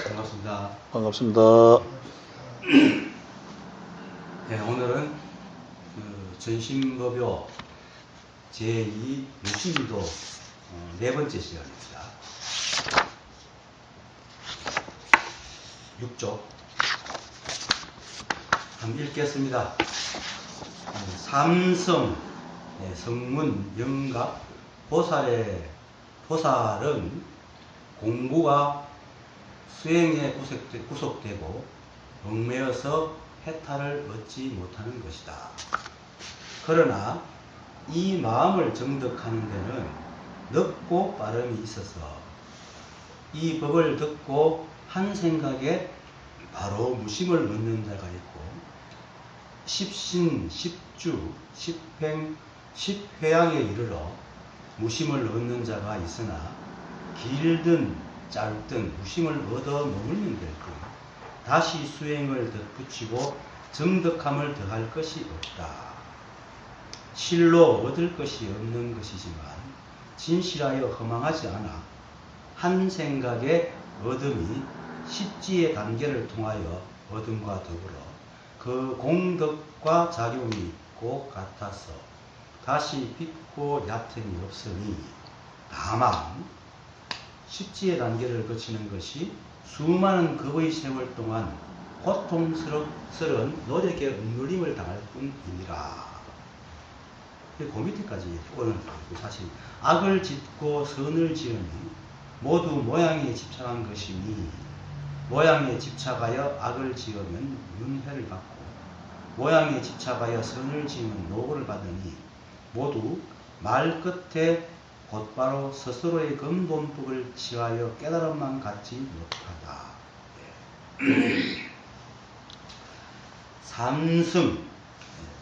반갑습니다. 반갑습니다. 네, 오늘은 전신법요 제2 무신기도 네 번째 시간입니다. 6조 한번 읽겠습니다. 삼성, 성문, 영각, 보살은 공부가 수행에 구속되고 얽매여서 해탈을 얻지 못하는 것이다. 그러나 이 마음을 정득하는 데는 넓고 빠름이 있어서 이 법을 듣고 한 생각에 바로 무심을 얻는 자가 있고 십신, 십주, 십행, 십회양에 이르러 무심을 얻는 자가 있으나 길든 짧든 무심을 얻어 머물면 될 뿐 다시 수행을 덧붙이고 정득함을 더할 것이 없다. 실로 얻을 것이 없는 것이지만 진실하여 허망하지 않아 한 생각의 얻음이 십지의 단계를 통하여 얻음과 더불어 그 공덕과 작용이 꼭 같아서 다시 빚고 얕음이 없으니 다만 십지의 단계를 거치는 것이 수많은 겁의 세월 동안 고통스러운 노력에 억눌림을 당할 뿐이니라. 그 밑에까지 오늘 사실 악을 짓고 선을 지으니 모두 모양에 집착한 것이니 모양에 집착하여 악을 지으면 윤회를 받고 모양에 집착하여 선을 지으면 노고를 받으니 모두 말 끝에 곧바로 스스로의 근본법을 취하여 깨달음만 갖지 못하다. 삼성,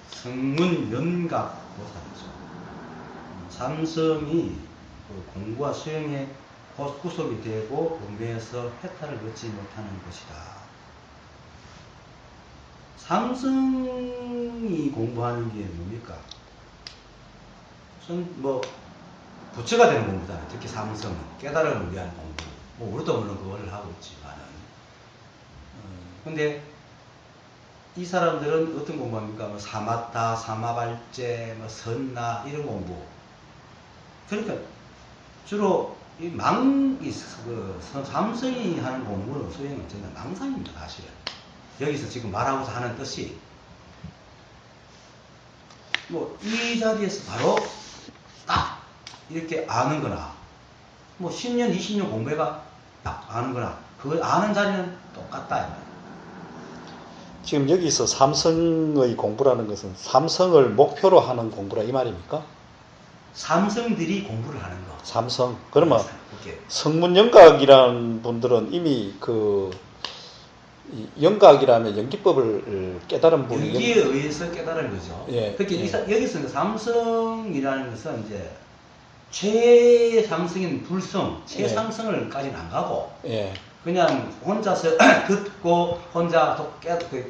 성문 연각 보살이죠. 삼성이 공부와 수행에 구속이 되고 얽매여서 해탈을 얻지 못하는 것이다. 삼성이 공부하는 게 뭡니까? 부처가 되는 공부잖아요. 특히 삼성은 깨달음을 위한 공부. 우리도 물론 그걸 하고 있지만은. 근데 이 사람들은 어떤 공부합니까? 사마타, 사마발제, 선나 이런 공부. 그러니까 주로 삼성이 하는 공부는 수행은 전혀 망상입니다, 사실은. 여기서 지금 말하고자 하는 뜻이 이 자리에서 바로 딱 이렇게 아는 거나 10년, 20년 공부해가 딱 아는 거나 그걸 아는 자리는 똑같다. 지금 여기서 삼성의 공부라는 것은 삼성을 목표로 하는 공부라 이 말입니까? 삼성들이 공부를 하는 거. 삼성. 그러면 그렇게. 성문영각이라는 분들은 이미 영각이라면 연기법을 깨달은 분이 연기에 의해서 깨달은 거죠. 예, 특히 예. 여기서 삼성이라는 것은 이제 최상승인 불성, 최상승을까지는 안 가고 예. 그냥 혼자서 듣고 혼자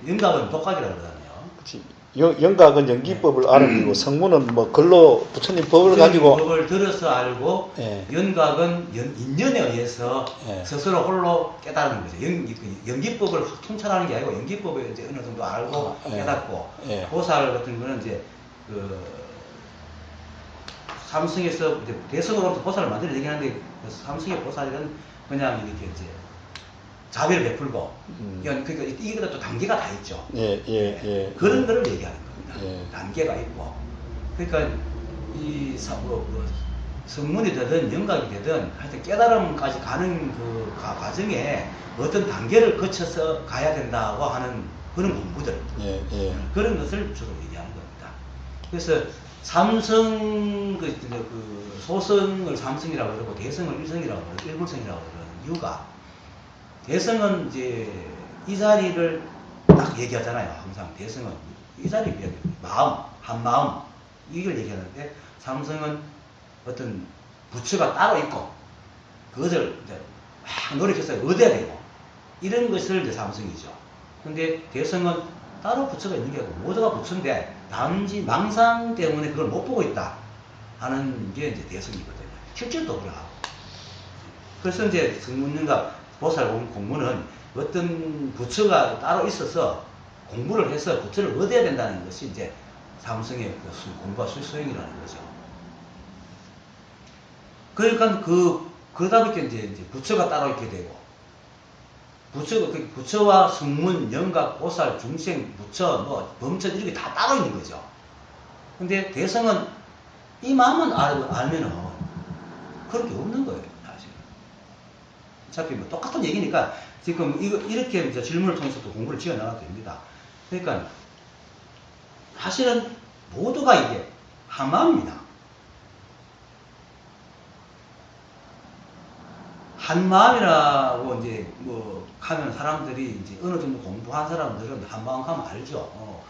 영각은 독학이라고 그러거든요. 그치. 영각은 연기법을 알아내고 성문은 글로 부처님 법을 가지고 법을 들어서 알고 연각은 인연에 의해서 스스로 홀로 깨달는 거죠. 연기법을 통찰하는 게 아니고 연기법을 이제 어느 정도 알고 깨닫고 보살 같은 거는 이제 삼성에서 이제 대성으로부터 보살을 만들어 얘기하는데 삼성의 보살은 그냥 이렇게 이제 자비를 베풀고 그러니까 이게 또 단계가 다 있죠. 그런 거를 얘기하는 겁니다. 단계가 있고 그러니까 이 성문이 되든 영각이 되든 하여튼 깨달음까지 가는 그 과정에 어떤 단계를 거쳐서 가야 된다고 하는 그런 공부들 그런 것을 주로 얘기하는 겁니다. 그래서 삼성 소성을 삼성이라고 그러고 대성을 일성이라고 그러고 일불성이라고 그러는 이유가 대성은 이제 이 자리를 딱 얘기하잖아요. 항상 대성은 이 자리 마음, 한 마음 이걸 얘기하는데 삼성은 어떤 부처가 따로 있고 그것을 이제 막 노력해서 얻어야 되고 이런 것을 이제 삼성이죠. 근데 대성은 따로 부처가 있는 게 아니고 모두가 부처인데 단지 망상 때문에 그걸 못 보고 있다 하는 게 이제 대성이거든요. 실질도 그러하고. 그래서 이제 성문영각 보살 공무는 어떤 부처가 따로 있어서 공부를 해서 부처를 얻어야 된다는 것이 이제 삼성의 공부와 수행이라는 거죠. 그러니까 그러다 보니까 이제 부처가 따로 있게 되고, 부처와 승문, 영각, 보살, 중생, 부처, 뭐, 범천, 이렇게 다 따로 있는 거죠. 근데 대성은 이 마음은 알면은 그런 게 없는 거예요, 사실. 어차피 뭐 똑같은 얘기니까 지금 이렇게 이제 질문을 통해서 또 공부를 지어 나가도 됩니다. 그러니까 사실은 모두가 이게 한 마음입니다. 한 마음이라고 이제 뭐 하면 사람들이 이제 어느 정도 공부한 사람들은 한 마음 하면 알죠.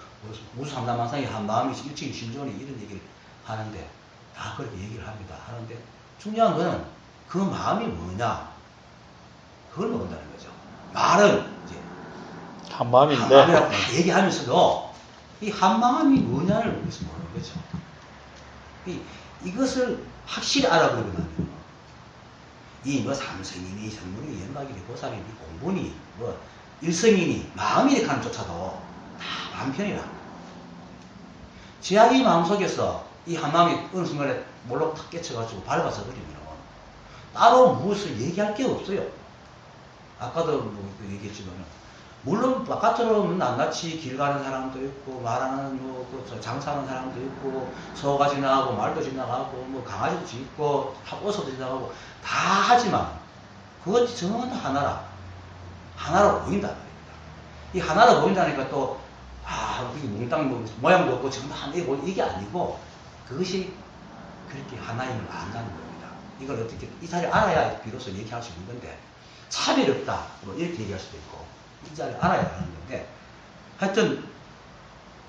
무수 삼단만상이 한 마음이지 일체의 신존이 이런 얘기를 하는데 다 그렇게 얘기를 합니다. 하는데 중요한 거는 그 마음이 뭐냐 그걸 모른다는 거죠. 말은 이제 한 마음인데 한 마음이라고 다 얘기하면서도 이 한 마음이 뭐냐를 모르는 거죠. 이것을 확실히 알아보고 나면 이 뭐 삼성이니 성문이니 연각이니 보살이니 공부니 뭐 일성이니 마음이니 하는 조차도 다 반편이라. 지하의 마음속에서 이 한 마음이 어느 순간에 몰락 탁 깨쳐가지고 밟아서 버리면 따로 무엇을 얘기할 게 없어요. 아까도 뭐 얘기했지만 물론 바깥으로는 낱낱이 길 가는 사람도 있고 말하는 뭐 장사하는 사람도 있고 소가 지나가고 말도 지나가고 뭐 강아지도 짖고 옷도 지나가고 다 하지만 그것 전부 다 하나로 보인단 말입니다. 이 하나로 보인다니까 또 그게 몽땅 뭐 모양도 없고 지금 이게 아니고 그것이 그렇게 하나임을 안다는 겁니다. 이걸 어떻게 이 자리를 알아야 비로소 얘기할 수 있는 건데 차별이 없다 뭐 이렇게 얘기할 수도 있고 이 자리를 알아야 하는 건데 하여튼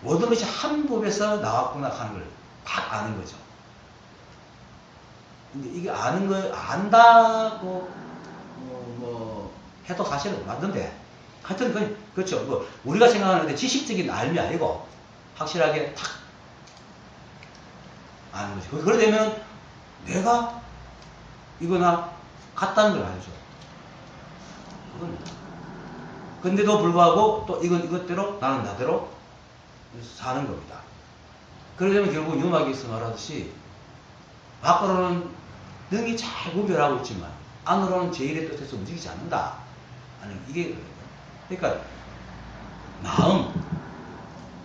모든 것이 한 법에서 나왔구나 하는 걸 딱 아는 거죠. 근데 이게 아는 걸 안다고 뭐 해도 사실은 맞는데 하여튼 그렇죠. 뭐 우리가 생각하는데 지식적인 알미 아니고 확실하게 탁 아는 거죠. 그러게 되면 내가 이거나 같다는 걸 알죠. 그겁니다. 근데도 불구하고 또 이것대로 나는 나대로 사는 겁니다. 그러려면 결국 유막에서 말하듯이 밖으로는 능히 잘 구별하고 있지만 안으로는 제1의 뜻에서 움직이지 않는다. 아니 이게 그러니까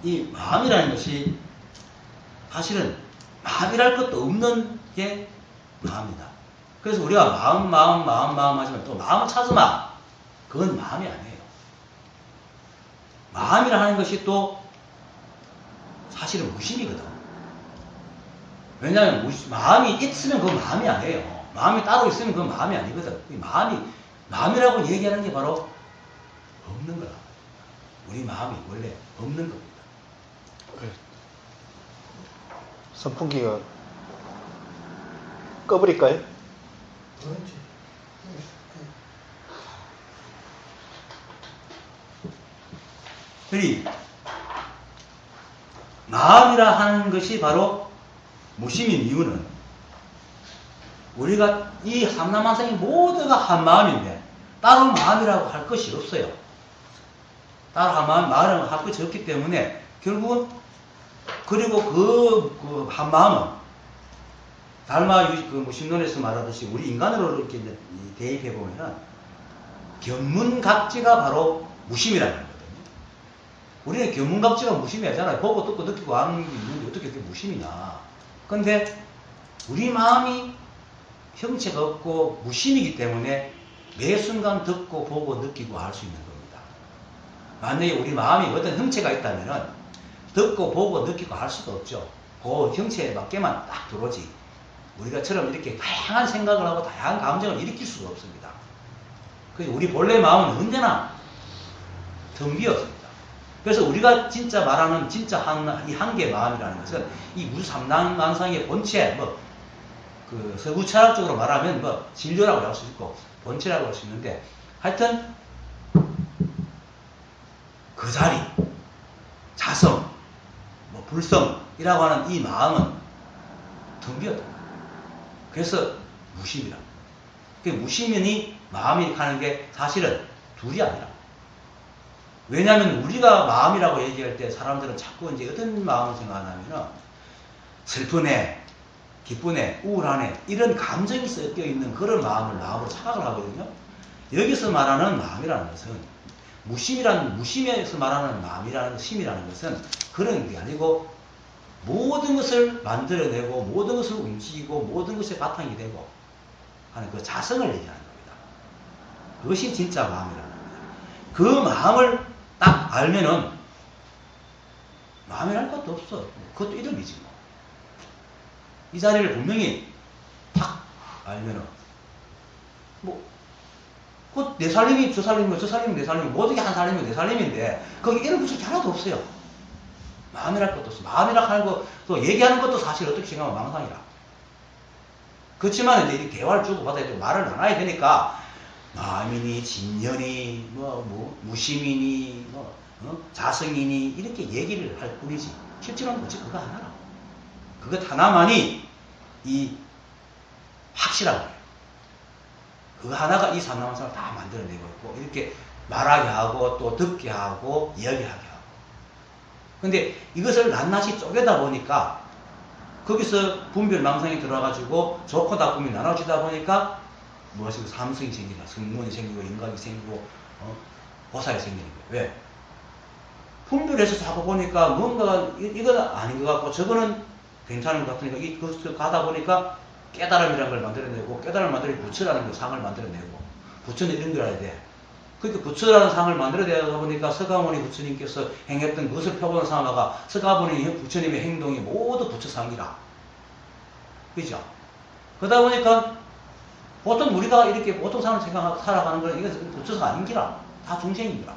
이 마음이라는 것이 사실은 마음이랄 것도 없는 게 마음이다. 그래서 우리가 마음 하지만 또 마음을 찾으마. 그건 마음이 아니에요. 마음이라 하는 것이 또 사실은 무심이거든. 왜냐하면 마음이 있으면 그건 마음이 아니에요. 마음이 따로 있으면 그건 마음이 아니거든. 마음이라고 얘기하는 게 바로 없는 거라. 우리 마음이 원래 없는 겁니다. 선풍기가 꺼버릴까요? 그렇지. 그리 마음이라 하는 것이 바로 무심인 이유는 우리가 이 삼라만상이 모두가 한 마음인데 따로 마음이라고 할 것이 없어요. 따로 마음이라고 할 것이 없기 때문에 결국은 그리고 그 한 마음은 달마 신론에서 말하듯이 우리 인간으로 이렇게 대입해 보면은 견문각지가 바로 무심이라는 거거든요. 우리는 견문각지가 무심이 하잖아요. 보고 듣고 느끼고 아는 게 있는데 어떻게 그게 무심이냐. 근데 우리 마음이 형체가 없고 무심이기 때문에 매 순간 듣고 보고 느끼고 할 수 있는 겁니다. 만약에 우리 마음이 어떤 형체가 있다면은 듣고 보고 느끼고 할 수도 없죠. 그 형체에 맞게만 딱 들어오지. 우리가처럼 이렇게 다양한 생각을 하고 다양한 감정을 일으킬 수가 없습니다. 그래서 우리 본래 마음은 언제나 텅 비었습니다. 그래서 우리가 진짜 말하는 진짜 이 한계 마음이라는 것은 이 무삼단만상의 본체, 그 서구 철학적으로 말하면 진료라고 할 수 있고 본체라고 할 수 있는데 하여튼 그 자리, 자성, 불성이라고 하는 이 마음은 텅 비었다. 그래서 무심이라. 그 무심연이 마음이 가는 게 사실은 둘이 아니라. 왜냐하면 우리가 마음이라고 얘기할 때 사람들은 자꾸 이제 어떤 마음을 생각하냐면은 슬프네, 기쁘네, 우울하네 이런 감정이 섞여 있는 그런 마음으로 착각을 하거든요. 여기서 말하는 마음이라는 것은 무심에서 말하는 마음이라는 심이라는 것은 그런 게 아니고 모든 것을 만들어내고 모든 것을 움직이고 모든 것의 바탕이 되고 하는 그 자성을 얘기하는 겁니다. 그것이 진짜 마음이라는 겁니다. 그 마음을 딱 알면은 마음이랄 것도 없어. 그것도 이름이지 뭐. 이 자리를 분명히 딱 알면은 그 내 살림이 저 살림이고 저 살림이 내 살림이고 모든 게 한 살림이고 내 살림인데 거기 이름 붙일 게 하나도 없어요. 마음이랄 것도 없어. 마음이라 하는 거 또 얘기하는 것도 사실 어떻게 생각하면 망상이라. 그렇지만 이제 대화를 주고받아야 되고 말을 나눠야 되니까 마음이니 진년이 무심이니 자성이니 이렇게 얘기를 할 뿐이지 실제로는 뭐지 그거 하나라. 그것 하나만이 이 확실한 거예요. 그거 하나가 이 삼라만상을 다 만들어내고 있고 이렇게 말하게 하고 또 듣게 하고 이야기하게 하고. 근데 이것을 낱낱이 쪼개다 보니까 거기서 분별망상이 들어가지고 좋고 나쁨이 나눠지다 보니까 무엇이고 삼성이 생기다. 성문이 생기고 인각이 생기고 보살이 생기는 거예요. 왜? 분별해서 자꾸 보니까 뭔가가 이건 아닌 것 같고 저거는 괜찮은 것 같으니까 이것을 가다 보니까 깨달음이라는 걸 만들어내고 깨달음을 만들어 부처라는 그 상을 만들어내고 부처는 이런 걸 알아야 돼. 그러니까 부처라는 상을 만들어내다 보니까 서가모니 부처님께서 행했던 그것을 표본을 삼아가 서가모니 부처님의 행동이 모두 부처상이라. 그죠? 그러다 보니까 보통 우리가 이렇게 보통 상을 살아가는 건 이것은 부처가 아닌기라. 다 중생인기라.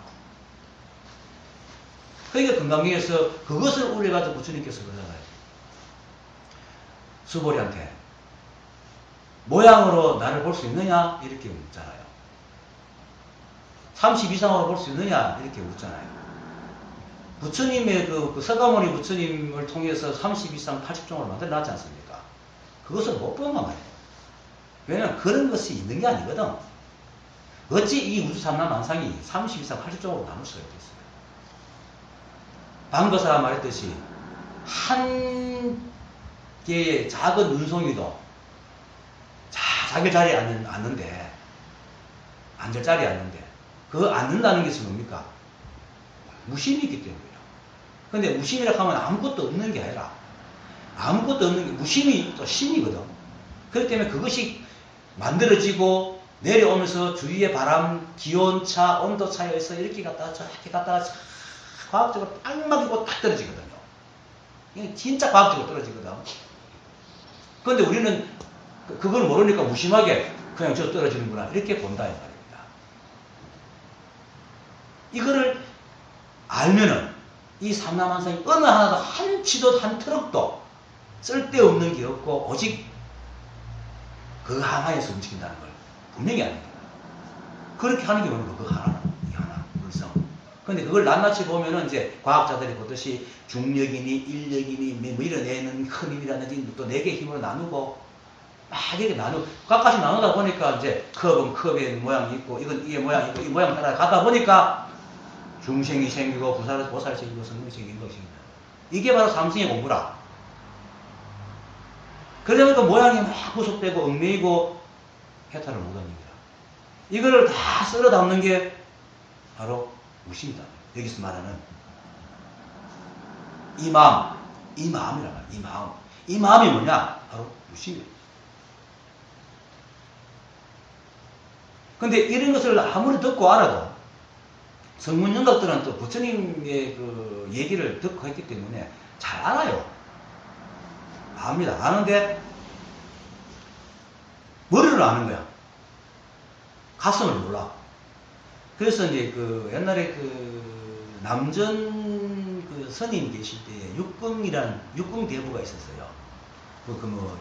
그러니까 금강경에서 그것을 우려가지고 부처님께서 그러잖아요. 수보리한테 모양으로 나를 볼 수 있느냐? 이렇게 묻잖아요. 30 이상으로 볼 수 있느냐? 이렇게 묻잖아요. 부처님의 그 서가모니 부처님을 통해서 30 이상 80종을 만들어 놨지 않습니까? 그것을 못 본 거 말이에요. 왜냐면 그런 것이 있는 게 아니거든. 어찌 이 우주 삼라만상이 30 이상 80종으로 나눌 수가 있겠어요? 방금 그 사람 말했듯이 한 개의 작은 눈송이도 자기 자리에 앉는데 앉을 자리에 앉는데 그 앉는다는 것이 뭡니까? 무심이 있기 때문이라. 근데 무심이라고 하면 아무것도 없는 게 아니라 아무것도 없는 게 무심이 또 심이거든. 그렇기 때문에 그것이 만들어지고 내려오면서 주위의 바람, 기온차, 온도차에 의해서 이렇게 갔다가 저렇게 갔다가 과학적으로 딱 맞고 딱 떨어지거든요. 이게 진짜 과학적으로 떨어지거든. 그런데 우리는 그걸 모르니까 무심하게 그냥 저 떨어지는구나 이렇게 본다 이 말입니다. 이거를 알면은 이 삼라만상이 어느 하나도 한 치도 한 트럭도 쓸데없는 게 없고 오직 그 하나에서 움직인다는 걸 분명히 아는 거예요. 그렇게 하는 게 뭐냐면 그 하나, 이 하나, 물성. 근데 그걸 낱낱이 보면은 이제 과학자들이 보듯이 중력이니 인력이니 뭐 밀어내는 큰 힘이라든지 또 4개의 힘으로 나누고 막 이렇게 각각씩 나누다 보니까 이제 컵은 컵의 모양이 있고 이건 이게 모양이 있고 이 모양 따라 가다 보니까 중생이 생기고 보살이 생기고 성령이 생기는 것입니다. 이게 바로 삼성의 공부라. 그러다 보니까 모양이 막 구속되고 얽매이고 해탈을 못합니다. 이거를 다 쓸어 담는 게 바로 무심이다. 여기서 말하는 이 마음, 이 마음이란 말이야. 이 마음. 이 마음이 뭐냐? 바로 무심이에요. 근데 이런 것을 아무리 듣고 알아도 성문영각들은 또 부처님의 그 얘기를 듣고 했기 때문에 잘 알아요. 압니다. 아는데 머리로 아는 거야. 가슴을 몰라. 그래서 이제 그 옛날에 그 남전 그 스님 계실 때 육궁 대부가 있었어요. 뭐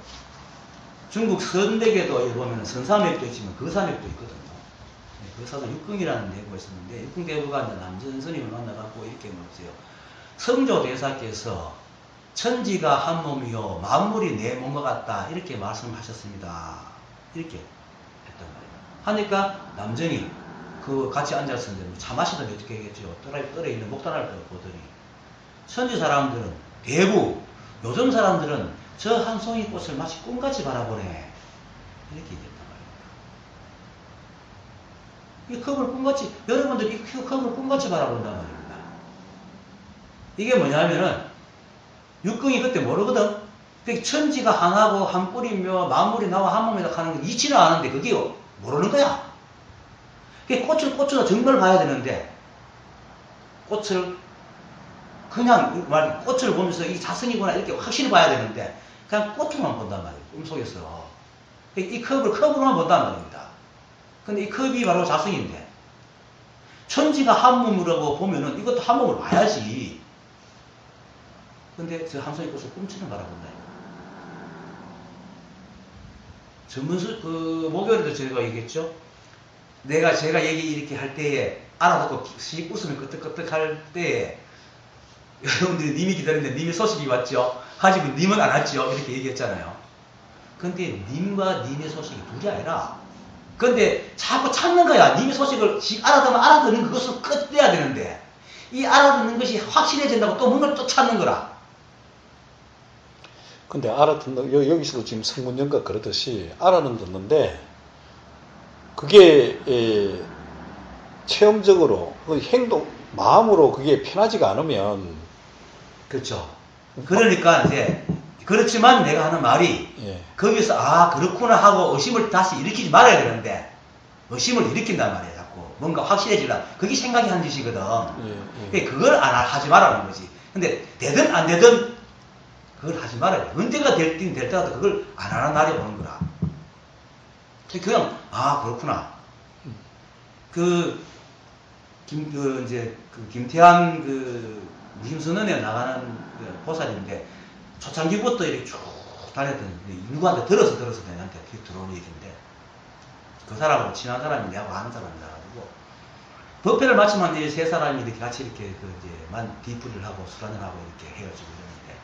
중국 선백에도 보면 선사맥도 있지만 거사맥도 있거든요. 거사도 육궁이라는 대부가 있었는데 육궁 대부가 이제 남전 스님을 만나갖고 이렇게 물었어요. 성조 대사께서 천지가 한 몸이요 만물이 내 몸과 같다 이렇게 말씀하셨습니다. 이렇게 했단 말이에요. 하니까 남정이 그 같이 앉았었는데 차 마시던 어떻게 했겠죠. 떨어 있는 목단을 보더니 천지 사람들은 대부 요즘 사람들은 저 한 송이 꽃을 마치 꿈같이 바라보네 이렇게 얘기했단 말이에요. 이 컵을 꿈같이 여러분들이 이 컵을 꿈같이 바라본단 말입니다. 이게 뭐냐면은 육경이 그때 모르거든. 천지가 하나고 한 뿌리며 만물이 나와 한 몸이다 하는 거 이치는 아는데 그게 모르는 거야. 꽃을 정말 봐야 되는데 꽃을 그냥 꽃을 보면서 이 자성이구나 이렇게 확실히 봐야 되는데 그냥 꽃으로만 본단 말이에요. 꿈속에서. 이 컵으로만 본단 말입니다. 근데 이 컵이 바로 자성인데 천지가 한 몸이라고 보면은 이것도 한 몸을 봐야지. 근데 저 한송이 꽃을 꿈처럼 바라본다. 목요일에도 제가 얘기했죠. 제가 얘기 이렇게 할 때에 알아듣고 씩 웃으면 끄떡끄떡 할 때에 여러분들이 님이 기다리는데 님의 소식이 왔죠. 하지만 님은 안 왔죠. 이렇게 얘기했잖아요. 근데 님과 님의 소식이 둘이 아니라 근데 자꾸 찾는 거야. 님의 소식을 알아듣는 그것을 끝내야 되는데 이 알아듣는 것이 확실해진다고 또 뭔가를 또 찾는 거라. 근데 여기서도 지금 성문연가 그러듯이 알아는 듣는데 그게 체험적으로 행동 마음으로 그게 편하지가 않으면 그렇죠. 그러니까 이제 그렇지만 내가 하는 말이 거기서 그렇구나 하고 의심을 다시 일으키지 말아야 되는데 의심을 일으킨단 말이에요. 자꾸 뭔가 확실해지려 그게 생각이 한 짓이거든. 그걸 하지 말라는 거지. 근데 되든 안 되든 그걸 하지 말아야 돼. 언제가 될든 될때라도 그걸 안 하는 날이 오는 거라. 그냥 그렇구나. 김태환 무심선언에 나가는 보살인데 초창기부터 이렇게 쭉 다녔던 누구한테 들어서 내한테 들어오는 얘기인데 그 사람하고 친한 사람이 내하고 아는 사람이라 가지고 법회를 마치면 이제 세 사람이 이렇게 같이 이렇게 뒤풀이를 하고 술 한잔 하고 이렇게 헤어지고 이러는데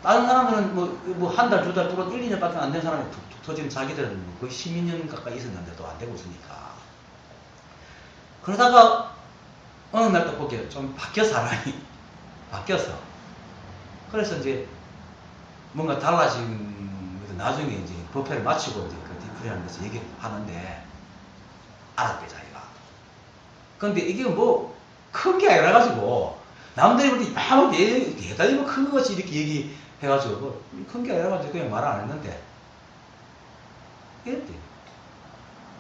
다른 사람들은 뭐 한 달, 두 달, 1, 2년밖에 안 된 사람이 툭툭 터지면 자기들은 거의 12년 가까이 있었는데도 안 되고 있으니까. 그러다가 어느 날 또 보게 좀 바뀌어 사람이 바뀌었어. 그래서 이제 뭔가 달라진 나중에 이제 법회를 마치고 이제 그 뒤풀이 하는 데서 얘기하는데 알았대 자기가. 근데 이게 뭐 큰 게 아니라 가지고 남들이 볼 때 막 대단히 뭐 큰 것이 이렇게 얘기해가지고 큰 게 아니라 가지고 그냥 말 안 했는데 이랬대.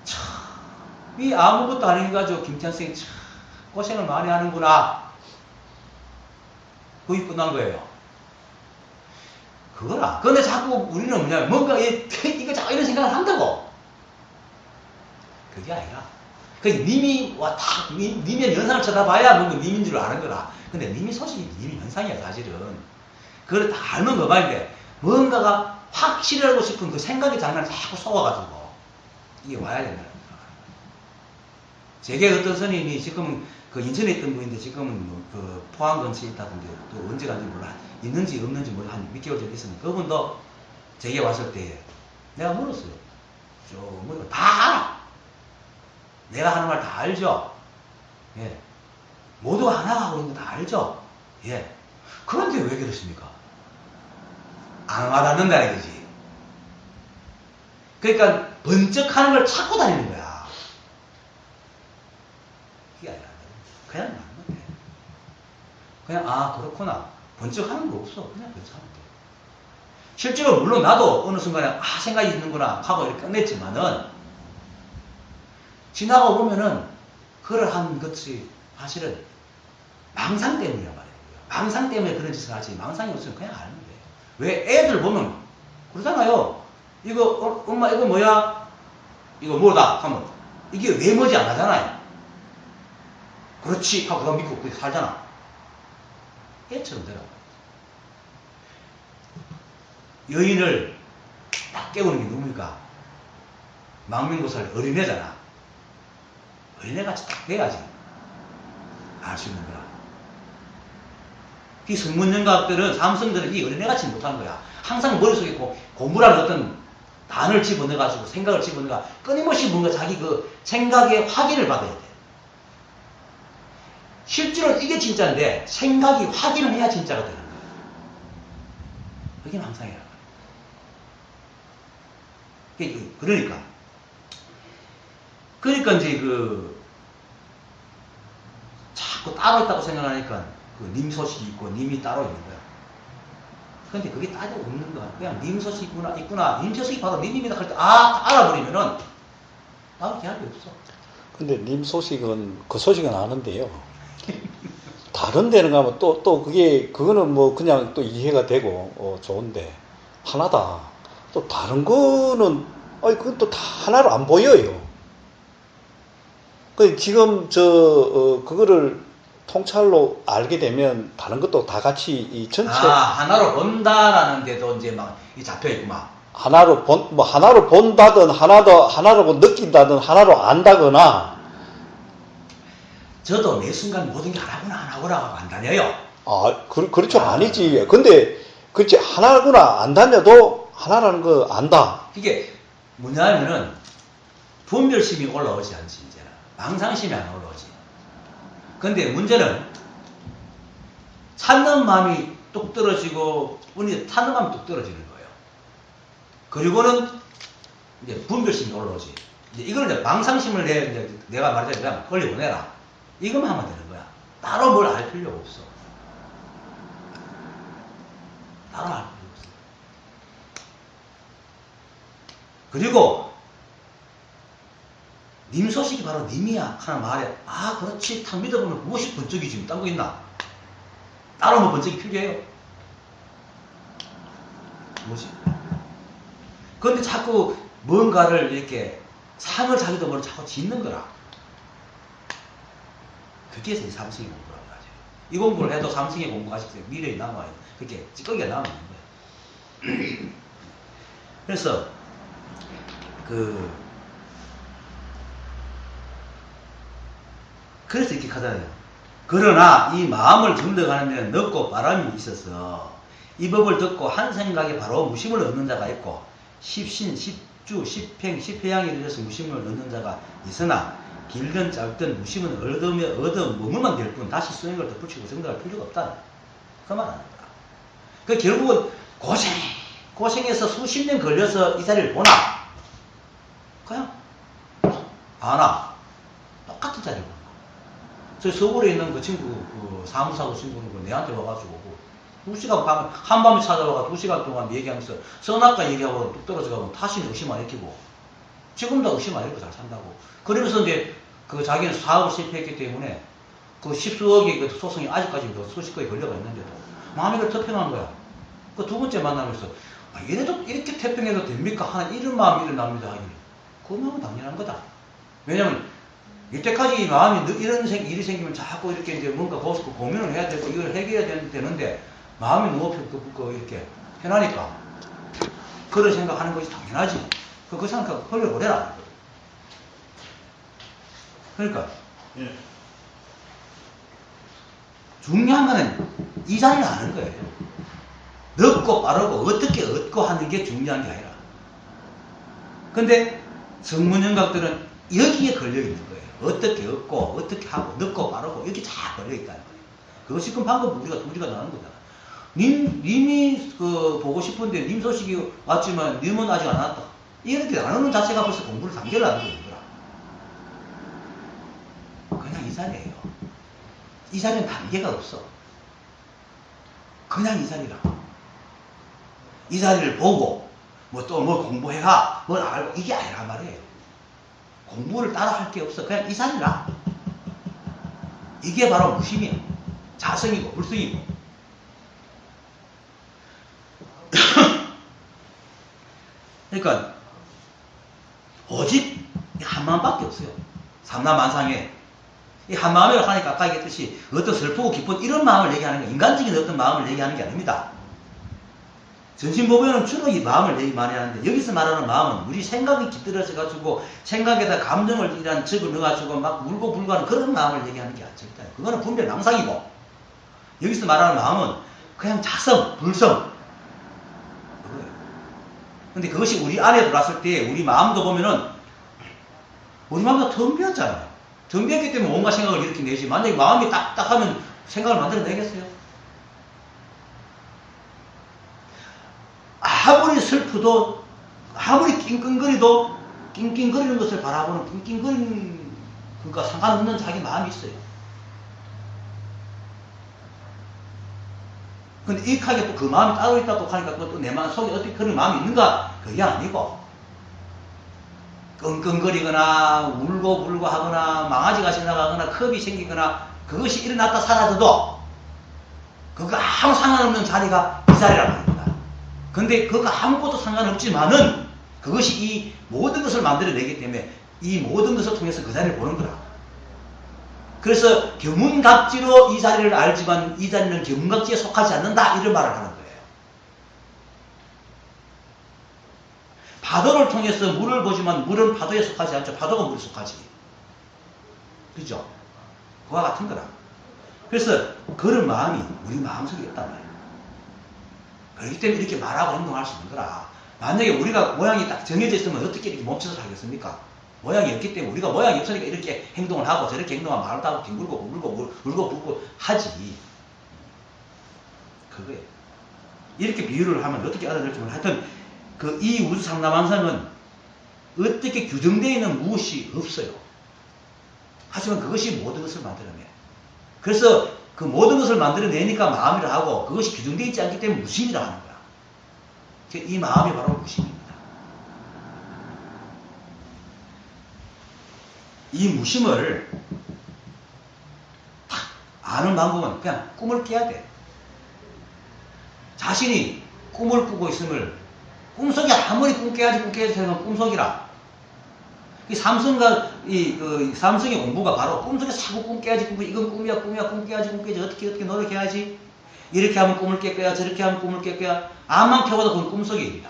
참, 이 아무것도 안 해가지고 김태환 선생님 참 고생을 많이 하는구나. 거의 끝난 거예요. 그거라. 근데 자꾸 우리는 뭐냐면 뭔가 이거 자꾸 이런 생각을 한다고. 그게 아니라 님의 연상을 쳐다봐야 뭔가 님인 줄 아는 거라. 근데 님의 소식이 님의 연상이야 사실은. 그걸 다 알면 그만인데 뭔가가 확실하고 싶은 그 생각의 장난을 자꾸 속아가지고 이게 와야 된다는 거야. 제게 어떤 스님이 지금은 인천에 있던 분인데 지금은 포항 근처에 있다던데 또 언제 간지 몰라. 있는지 없는지 몰라. 한 몇 개월 전에 있었는데 그분도 제게 왔을 때 내가 물었어요. 다 알아. 내가 하는 말 다 알죠. 예. 모두가 하나 하고 있는 거 다 알죠. 예. 그런데 왜 그러십니까? 안 와닿는다는 거지. 그러니까 번쩍하는 걸 찾고 다니는 거야. 그게 아니라 그냥 말하면 돼. 그냥 그렇구나. 번쩍하는 거 없어. 그냥 번쩍하면 돼. 실제로 물론 나도 어느 순간에 생각이 있는구나 하고 이렇게 끝냈지만은 지나고 보면은 그걸 한 것이 사실은 망상 때문이란 말이에요. 망상 때문에 그런 짓을 하지 망상이 없으면 그냥 알면 돼요. 왜 애들 보면 그러잖아요. 이거 엄마 이거 뭐야? 이거 뭐다? 하면 이게 왜 뭐지 안 하잖아요. 그렇지 하고 그거 믿고 그렇게 살잖아. 애처럼 되라. 여인을 딱 깨우는 게 누굽니까? 망명고사를 어린애잖아. 어린애같이 딱 돼야지 알 수 있는 거야. 이 성문연가학들은 삼성들은 이 어린애같이 못하는 거야. 항상 머릿속에 공부라는 어떤 단을 집어넣어가지고 생각을 집어넣어가 끊임없이 뭔가 자기 그 생각의 확인을 받아야 돼. 실제로 이게 진짜인데 생각이 확인을 해야 진짜가 되는 거야. 그게 망상이라는 거야. 그러니까 이제 자꾸 따로 있다고 생각하니까 님 소식이 있고 님이 따로 있는 거야. 근데 그게 따로 없는 거야. 그냥 님 소식이 있구나. 님 소식이 바로 님입니다. 할 때 알아버리면은 따로 계약이 없어. 근데 님 소식은 그 소식은 아는데요. 다른 데는 가면 또 그거는 뭐 그냥 또 이해가 되고 좋은데 하나다. 또 다른 거는 그건 또 다 하나로 안 보여요. 그 지금 그거를 통찰로 알게 되면 다른 것도 다 같이 이 전체 하나로 본다라는 데도 이제 막 잡혀 있구만. 하나로 본다든 하나로 느낀다든 하나로 안다거나. 저도 매 순간 모든 게 하나구나 안 하구나 안 다녀요. 그렇죠. 아니지. 근데 그렇지 하나구나 안 다녀도 하나라는 거 안다. 이게 뭐냐면은 분별심이 올라오지 않지 이제는. 망상심이 안 올라오지. 근데 문제는 찾는 마음이 뚝 떨어지고 찾는 마음이 뚝 떨어지는 거예요. 그리고는 이제 분별심이 올라오지. 이거는 이제 망상심을 내가 말하자면 걸려보내라. 이것만 하면 되는 거야. 따로 뭘 알 필요가 없어. 따로 알 필요가 없어. 그리고 님 소식이 바로 님이야 하는 말에 그렇지 탁 믿어보면 무엇이 번쩍이 지금 딴 거 있나? 따로 뭐 번쩍이 필요해요? 뭐지? 그런데 자꾸 뭔가를 이렇게 상을 자기도 모르게 자꾸 짓는 거라. 그게 제 삼성의 공부라고 하죠. 이 공부를 해도 삼성의 공부가 미래에 남아요. 그게 찌꺼기가 남아있는 거예요. 그래서 그래서 이렇게 하잖아요. 그러나 이 마음을 정득하는 데는 넓고 바람이 있어서 이 법을 듣고 한 생각에 바로 무심을 얻는 자가 있고 십신, 십주, 십행, 십회양에 이르러서 무심을 얻는 자가 있으나 길든 짧든 무심은 머물만 될 뿐 다시 수행을 덧붙이고 정득할 필요가 없다. 그 말 아닙니다. 그 결국은 고생해서 수십 년 걸려서 이 자리를 보나? 그냥 아나 똑같은 자리를 보나. 저 서울에 있는 그 친구 사무사고 친구는 내한테 와가지고 2시간 한밤에 찾아와가 2시간 동안 얘기하면서 선악과 얘기하고 뚝 떨어져가고 다시 의심 안 일으키고 지금도 의심 안 일으키고 잘 산다고. 그러면서 이제 자기는 사업을 실패했기 때문에 그 십수억의 그 소송이 아직까지 수십 건이 걸려가 있는데도 마음이 태평한 거야. 그 두 번째 만나면서 이렇게 태평해도 됩니까? 하는 이런 마음이 일어납니다. 그 마음은 당연한 거다. 왜냐면 이때까지 마음이 이런 일이 생기면 자꾸 이렇게 이제 뭔가 고민을 해야 되고 이걸 해결해야 되는데 마음이 너무 이렇게 편하니까 그런 생각하는 것이 당연하지. 그 생각 흘려보내라. 그러니까 중요한 거는 이 자리를 아는 거예요. 넓고 빠르고 어떻게 얻고 하는 게 중요한 게 아니라. 근데 성문영각들은 여기에 걸려 있는 거예요. 어떻게 얻고 어떻게 하고 넓고 빠르고 여기 다 걸려 있다는 거예요. 그것이 그 방법 우리가 나는 거잖아. 님이 보고 싶은데 님 소식이 왔지만 님은 아직 안 왔다. 이렇게 안 오는 자체가 벌써 공부를 단계를 안 하는 거라. 그냥 이 자리예요. 이 자리는 단계가 없어. 그냥 이 자리라. 이 자리를 보고 뭐 공부해가 뭘 알고 이게 아니란 말이에요. 공부를 따라 할 게 없어. 그냥 이 자리라. 이게 바로 무심이야. 자성이고 불성이고. 그러니까 오직 한마음밖에 없어요. 삼라만상에 이 한마음이라고 하니까 아까 얘기했듯이 어떤 슬프고 기쁜 이런 마음을 얘기하는 게 인간적인 어떤 마음을 얘기하는 게 아닙니다. 전신보배는 주로 이 마음을 얘기 많이 하는데 여기서 말하는 마음은 우리 생각이 깃들어져 가지고 생각에다 감정을 이란 집어넣어 가지고 막 울고 불고 하는 그런 마음을 얘기하는 게 아니죠. 그거는 분별 망상이고 여기서 말하는 마음은 그냥 자성, 불성 그거예요. 근데 그것이 우리 안에 들어왔을 때 우리 마음도 보면은 우리 마음도 텅 비었잖아요. 텅 비었기 때문에 뭔가 생각을 이렇게 내지. 만약에 마음이 딱딱하면 생각을 만들어내겠어요? 아무리 슬프도 아무리 낑낑거리도 낑낑거리는 것을 바라보는 낑낑거리는 그러니까 상관없는 자기 마음이 있어요. 근데 익하게 또 그 마음이 따로 있다고 하니까 또 내 마음 속에 어떻게 그런 마음이 있는가? 그게 아니고 끙끙거리거나 울고 하거나 망아지가 지나가거나 컵이 생기거나 그것이 일어났다 사라져도 그거 아무 상관없는 자리가 이 자리란 말입니다. 근데 그거 아무것도 상관없지만은 그것이 이 모든 것을 만들어내기 때문에 이 모든 것을 통해서 그 자리를 보는 거라. 그래서 겸운각지로 이 자리를 알지만 이 자리는 겸운각지에 속하지 않는다 이런 말을 하는 거예요. 파도를 통해서 물을 보지만 물은 파도에 속하지 않죠. 파도가 물에 속하지. 그죠? 그와 같은 거라. 그래서 그런 마음이 우리 마음속에 있단 말이에요. 그렇기 때문에 이렇게 말하고 행동할 수 있는 거라. 만약에 우리가 모양이 딱 정해져 있으면 어떻게 이렇게 멈춰서 살겠습니까? 모양이 없기 때문에 우리가 모양이 없으니까 이렇게 행동을 하고 저렇게 행동하고 말도 하고 뒹굴고 울고 불고 하지. 그거예요. 이렇게 비유를 하면 어떻게 알아들을지 모르겠어요. 하여튼 그 이 우주 상남한상은 어떻게 규정되어 있는 무엇이 없어요. 하지만 그것이 모든 것을 만들어내요. 그래서 그 모든 것을 만들어내니까 마음이라 하고 그것이 규정되어 있지 않기 때문에 무심이라 하는 거야. 이 마음이 바로 무심입니다. 이 무심을 딱 아는 방법은 그냥 꿈을 깨야 돼. 자신이 꿈을 꾸고 있음을 꿈속에 아무리 꿈 깨야지 생각하면 꿈속이라. 이 삼성과 삼성의 공부가 바로 꿈속에 자꾸 꿈 깨야지 이건 꿈이야 꿈 깨야지 어떻게 노력해야지 이렇게 하면 꿈을 깰 거야 저렇게 하면 꿈을 깰 거야 암만 펴고도 그건 꿈속입니다.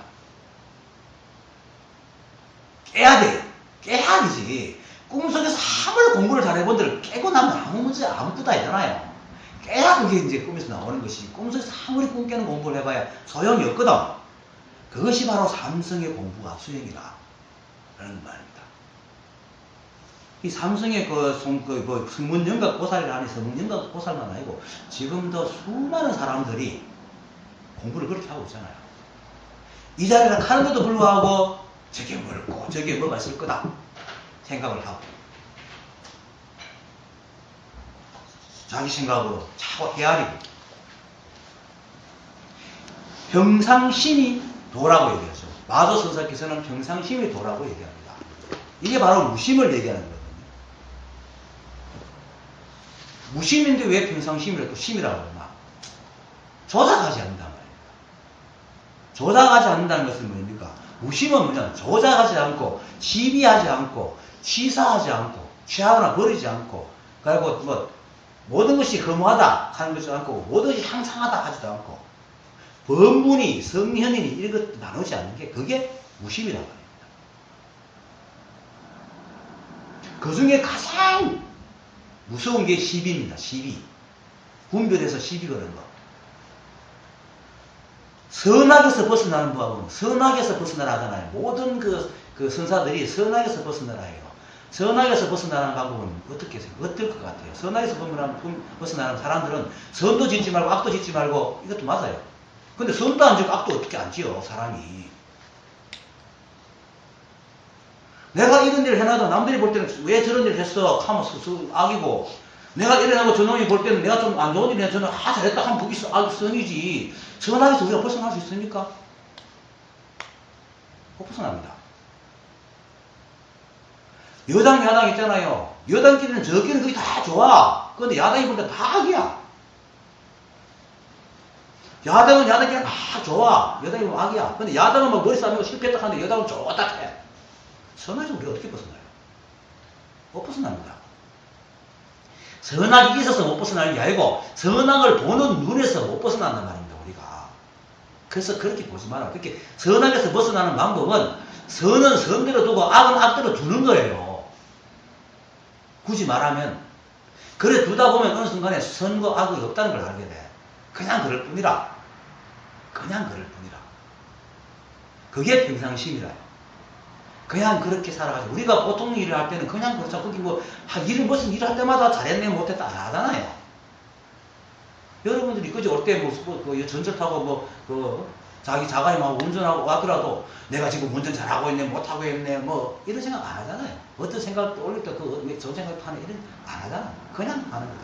깨야 돼요. 깨야 되지. 꿈속에서 아무리 공부를 잘해본들 깨고 나면 아무 문제 아무것도 아니잖아요. 깨야 그게 이제 꿈에서 나오는 것이 꿈속에서 아무리 꿈 깨는 공부를 해봐야 소용이 없거든. 그것이 바로 삼성의 공부와 수행이라 라는 말입니다. 이 삼성의 성문영각 보살이라니 성문영각 보살만 아니고 지금도 수많은 사람들이 공부를 그렇게 하고 있잖아요. 이 자리를 하는데도 불구하고 저게 뭐고 저게 뭐가 있을 거다 생각을 하고 자기 생각으로 자꾸 헤아리고 평상심이 도라고 얘기하죠. 마도 선사께서는 평상심이 도라고 얘기합니다. 이게 바로 무심을 얘기하는 거거든요. 무심인데 왜 평상심이라고 심이라고 그러나? 조작하지 않는단 말입니다. 조작하지 않는다는 것은 뭡니까? 무심은 뭐냐? 조작하지 않고 시비하지 않고 취사하지 않고 취하거나 버리지 않고 그리고 모든 것이 허무하다 하는 것이 않고 모든 것이 향상하다 하지도 않고 범문이 성현이니 이런 것도 나누지 않는 게 그게 무심이라고 합니다. 그 중에 가장 무서운 게 시비입니다. 시비. 분별해서 시비 거는 거. 선악에서 벗어나는 법은 선악에서 벗어나라 하잖아요. 모든 그 선사들이 선악에서 벗어나라 해요. 선악에서 벗어나는 방법은 어떻게 어떨 것 같아요? 선악에서 벗어나는 사람들은 선도 짓지 말고 악도 짓지 말고 이것도 맞아요. 근데 선도 안 짓고 악도 어떻게 안 지어 사람이. 내가 이런 일을 해놔도 남들이 볼 때는 왜 저런 일을 했어 하면 악이고 내가 일어나고 저놈이 볼 때는 내가 좀 안 좋은 일을 해서 저는 잘했다 하면 그게 선이지. 선악에서 우리가 벗어날 수 있습니까? 못 벗어납니다. 여당 야당 있잖아요. 여당끼리는 저끼리는 그게 다 좋아. 그런데 야당이 볼 때 다 악이야. 야당은 야당끼리 다 좋아. 여당이 보면 악이야. 근데 야당은 막 머리 싸매고 실패했다 하는데 여당은 좋다 해. 선악에서 우리가 어떻게 벗어나요? 못 벗어납니다. 선악이 있어서 못 벗어나는 게 아니고 선악을 보는 눈에서 못 벗어난단 말입니다. 우리가. 그래서 그렇게 보지 마라. 그렇게 선악에서 벗어나는 방법은 선은 선대로 두고 악은 악대로 두는 거예요. 굳이 말하면 그래 두다 보면 어느 순간에 선과 악이 없다는 걸 알게 돼. 그냥 그럴 뿐이라. 그냥 그럴 뿐이라. 그게 평상심이라요. 그냥 그렇게 살아가지고 우리가 보통 일을 할 때는 그냥 그렇죠. 거기 뭐 일을 무슨 일을 할 때마다 잘했네 못했다 안 하잖아요. 여러분들이 그저 올 때 뭐 전철 타고 자기 자가임하고 운전하고 왔더라도 내가 지금 운전 잘하고 있네 못하고 있네 뭐 이런 생각 안 하잖아요. 어떤 생각 올릴 때 저 생각 하네 이런 안 하잖아요. 그냥 하는 거죠.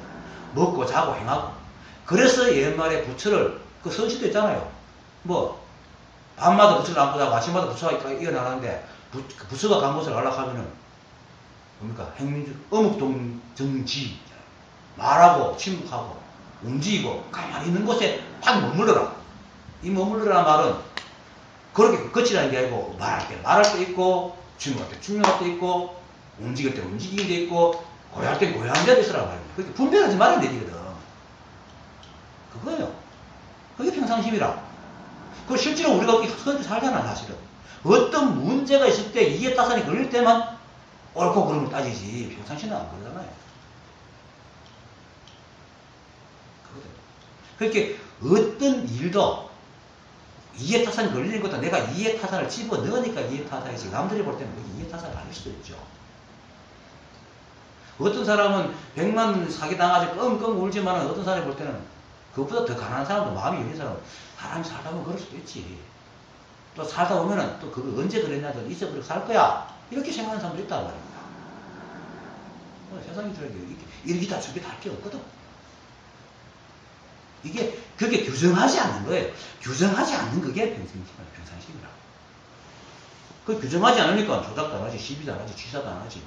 먹고 자고 행하고. 그래서 옛말에 부처를 그 선시도 있잖아요. 뭐 밤마다 부처를 안고 자고 아침마다 부처가 일어나는데 부처가 간 곳을 가려하면은 뭡니까? 행민주 어묵동정지 말하고 침묵하고 움직이고 가만히 있는 곳에 딱 머물러라. 이 머물러라 말은 그렇게 거치라는 게 아니고 말할 때 있고 침묵할 때 침묵할 때 있고 움직일 때 움직이는 데 있고 고요할 때 고요한 데도 있으라 말이에요. 그렇게 분별하지 말아야 되거든. 그거예요. 그게 평상심이라. 그 실제로 우리가 그렇게 살잖아 사실은. 어떤 문제가 있을 때 이해타산이 걸릴 때만 옳고 그름을 따지지 평상시는 안 그러잖아요. 그렇게 어떤 일도 이해타산이 걸리는 것도 내가 이해타산을 집어넣으니까 이해타산이지 남들이 볼 때는 그게 이해타산이 아닐 수도 있죠. 어떤 사람은 100만 사기당하지 끙끙 울지만 어떤 사람이 볼 때는 그것보다 더 가난한 사람도 마음이 열린 사람은 사람이 살다 보면 그럴 수도 있지. 또 살다 보면은 또 그거 언제 그랬냐도 잊어버리고 살 거야. 이렇게 생각하는 사람도 있단 말입니다. 세상이 이렇게 다 저렇게 다 할 게 없거든. 그게 규정하지 않는 거예요. 규정하지 않는 그게 평상심이라. 그 규정하지 않으니까 조작도 안 하지, 시비도 안 하지, 취사도 안 하지,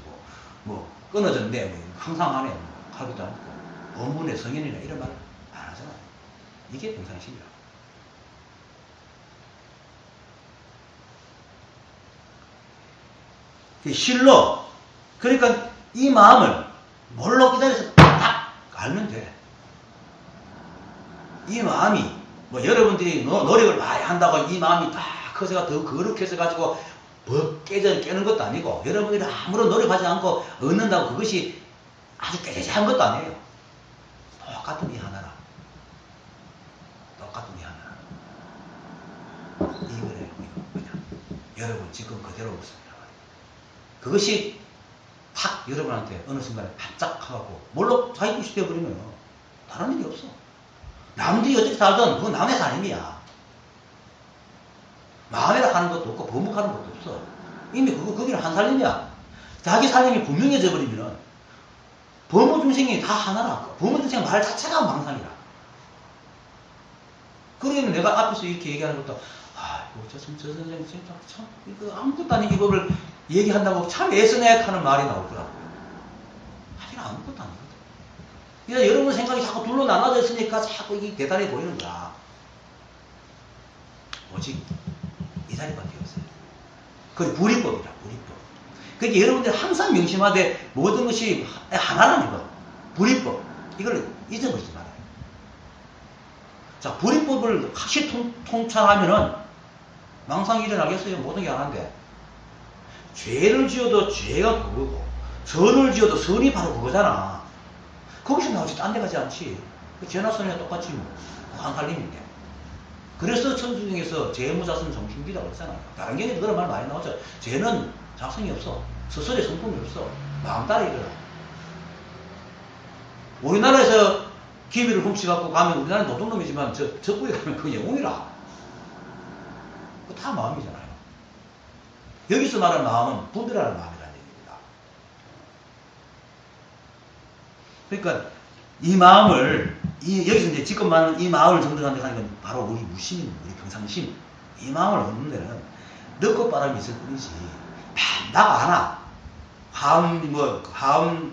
뭐 끊어졌네, 항상 하네, 하기도 않고, 본분의 성인이나 이런 말 안 하잖아요. 이게 평상심이라. 실로, 그러니까 이 마음을 뭘로 기다려서 딱 알면 돼. 이 마음이 여러분들이 노력을 많이 한다고 이 마음이 딱 커서가 더 거룩해서 가지고 깨는 것도 아니고 여러분들이 아무런 노력하지 않고 얻는다고 그것이 아주 깨끗한 것도 아니에요. 똑같은 이 하나라. 똑같은 이 하나라. 이거래요. 그냥 여러분 지금 그대로 없습니다. 그것이 탁 여러분한테 어느 순간에 반짝하고 물론 자기 것이 되어버리면 다른 일이 없어. 남들이 어떻게 살든 그건 남의 삶이야. 마음에다 하는 것도 없고 범벅하는 것도 없어. 이미 거기는 한 살림이야. 자기 살림이 분명해져 버리면 범어중생이 다 하나라. 범어중생 말 자체가 망상이라. 그러면 내가 앞에서 이렇게 얘기하는 것도 저 선생 진짜 참 이거 아무것도 아닌 이거를 얘기한다고 참 애쓰네 하는 말이 나오더라고요. 사실 아무것도 아니거든. 그러니까 여러분 생각이 자꾸 둘로 나눠져 있으니까 자꾸 이게 대단해 보이는 거야. 오직 이 자리밖에 없어요. 그게 불이법이다. 불이법. 그러니까 여러분들 항상 명심하되 모든 것이 하나라는 거. 불이법. 이걸 잊어버리지 말아요. 자, 불이법을 확실히 통찰하면은 망상이 일어나겠어요? 모든 게 하나인데. 죄를 지어도 죄가 그거고, 선을 지어도 선이 바로 그거잖아. 거기서 나오지, 딴 데 가지 않지. 죄나 선이나 똑같지, 한 살림인데. 그래서 천주중에서 죄무자선 정신비라고 했잖아요. 다른 경우에 그런 말 많이 나오죠. 죄는 작성이 없어. 스스로의 성품이 없어. 마음 따라 일어나. 우리나라에서 기비를 훔쳐갖고 가면 우리나라는 노동놈이지만 적국에 가면 그 영웅이라. 그거 다 마음이잖아요. 여기서 말하는 마음은 분별하는 마음이라는 얘기입니다. 그러니까 이 마음을 여기서 이제 지금 말하는 이 마음을 정득하는 건 바로 우리 무심, 우리 평상심. 이 마음을 얻는 데는 넣고 바람이 있을 뿐이지. 나가 하나. 화엄경의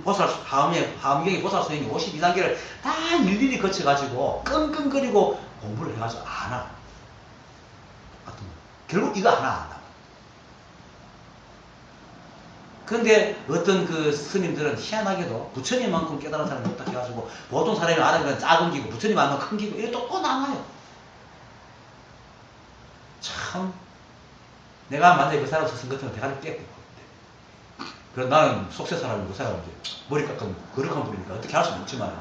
보살소행이 52단계를 다 일일이 거쳐가지고 끙끙거리고 공부를 해가지고 안아. 결국 이거 하나 안다. 그런데 어떤 그 스님들은 희한하게도 부처님만큼 깨달은 사람이 없다 해가지고 보통 사람이 알아보면 작은 기고 부처님만큼 큰 기고 이게 또 나눠요. 참 내가 만약에 그 사람 쓴 것처럼 대가리 깨고 그래서 나는 속세 사람이고 그 사람인데 머리 깎으면 거룩한 분이니까 어떻게 할 수는 없지만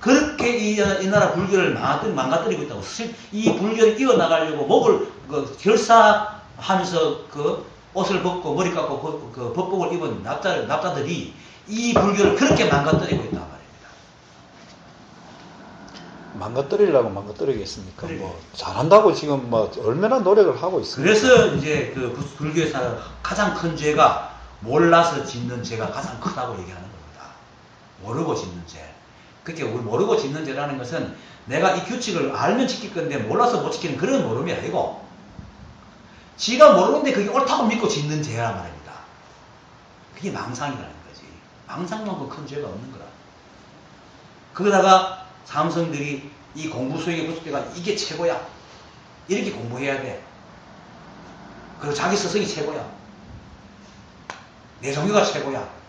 그렇게 이 나라 불교를 망가뜨리고 있다고. 이 불교를 이어나가려고 목을 결사하면서 옷을 벗고 머리 깎고 법복을 입은 납자들이 이 불교를 그렇게 망가뜨리고 있단 말입니다. 망가뜨리려고 망가뜨리겠습니까? 그래. 뭐 잘한다고 지금 뭐 얼마나 노력을 하고 있습니다. 그래서 이제 불교에서 가장 큰 죄가 몰라서 짓는 죄가 가장 크다고 얘기하는 겁니다. 모르고 짓는 죄. 그렇게 모르고 짓는 죄라는 것은 내가 이 규칙을 알면 지킬 건데 몰라서 못 지키는 그런 모름이 아니고 지가 모르는데 그게 옳다고 믿고 짓는 죄란 말입니다. 그게 망상이라는 거지. 망상만큼 큰 죄가 없는 거라. 거기다가 삼성들이 이 공부 수행의 구속대가 이게 최고야. 이렇게 공부해야 돼. 그리고 자기 스승이 최고야. 내 종교가 최고야.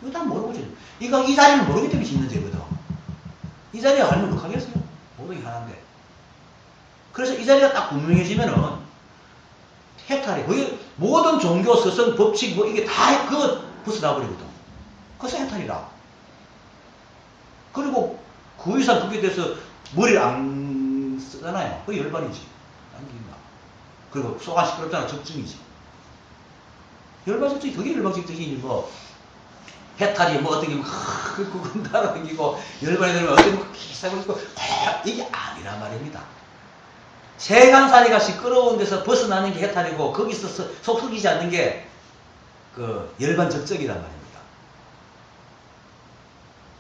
이거 다 모르고 짓는. 이거 이 자리를 모르기 때문에 짓는 죄거든. 이 자리에 알면 어떡하겠어요? 모르긴 하는데. 그래서 이 자리가 딱 분명해지면은 해탈이. 거기 모든 종교, 스승, 법칙, 뭐 이게 다 그거 벗어나버리거든. 그래서 해탈이라. 그리고 그 이상 그게 돼서 머리를 안 쓰잖아요. 그게 열반이지. 안긴다. 그리고 속 안 시끄럽잖아. 적증이지. 열반적증이 그게 열반적증이지. 뭐 해탈이 뭐 어떤 게 그건 달아다니고 열반이 되면 어떤 게 기사고 있고 이게 아니란 말입니다. 세간살이가 시끄러운 데서 벗어나는 게 해탈이고 거기서 속 썩이지 않는 게 열반적적이란 말입니다.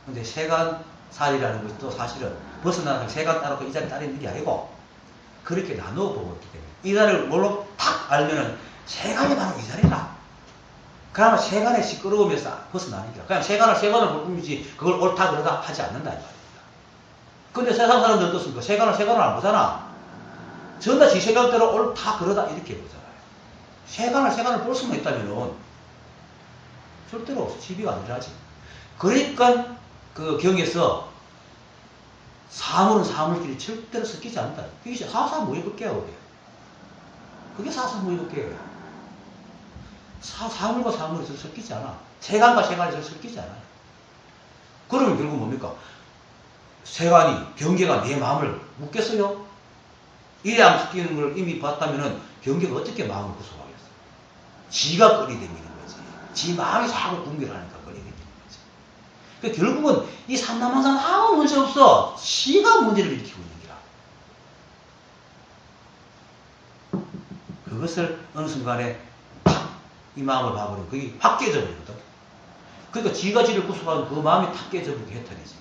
근데 세간살이라는 것도 사실은 벗어나는 세간 따로 이 자리 따로 있는 게 아니고 그렇게 나누어 보고 있기 때문에 이 자리를 뭘로 탁 알면은 세간이 바로 이 자리라. 그러면 세간의 시끄러움에서 벗어나는 거야. 그냥 세간을 볼 뿐이지 그걸 옳다 그러다 하지 않는다 이 말입니다. 근데 세상 사람들은 어떻습니까? 세간을 안 보잖아. 전부 다 지 생각대로 옳다 그러다 이렇게 보잖아요. 세간을 볼 수만 있다면은 절대로 없어. 지비가 안 일하지. 그러니까 그 경에서 사물은 사물끼리 절대로 섞이지 않는다. 그게 사사무의법계야. 그게 사사무의법계야. 사물과 사물이 섞이지 않아. 세간과 세간이 섞이지 않아요. 그러면 결국 뭡니까? 세간이, 경계가 내 마음을 묻겠어요? 이래 안 섞이는 걸 이미 봤다면은 경계가 어떻게 마음을 구속하겠어요? 지가 끌이대미는 거지. 지 마음이 자꾸 분별하니까 끌이대미는 거지. 그러니까 결국은 이 삼남한상 아무 문제 없어. 지가 문제를 일으키고 있는 거라. 그것을 어느 순간에 이 마음을 봐버리면 그게 확 깨져버리거든. 그러니까 지가 지를 구속하는 그 마음이 탁 깨져버리게 해탈이지.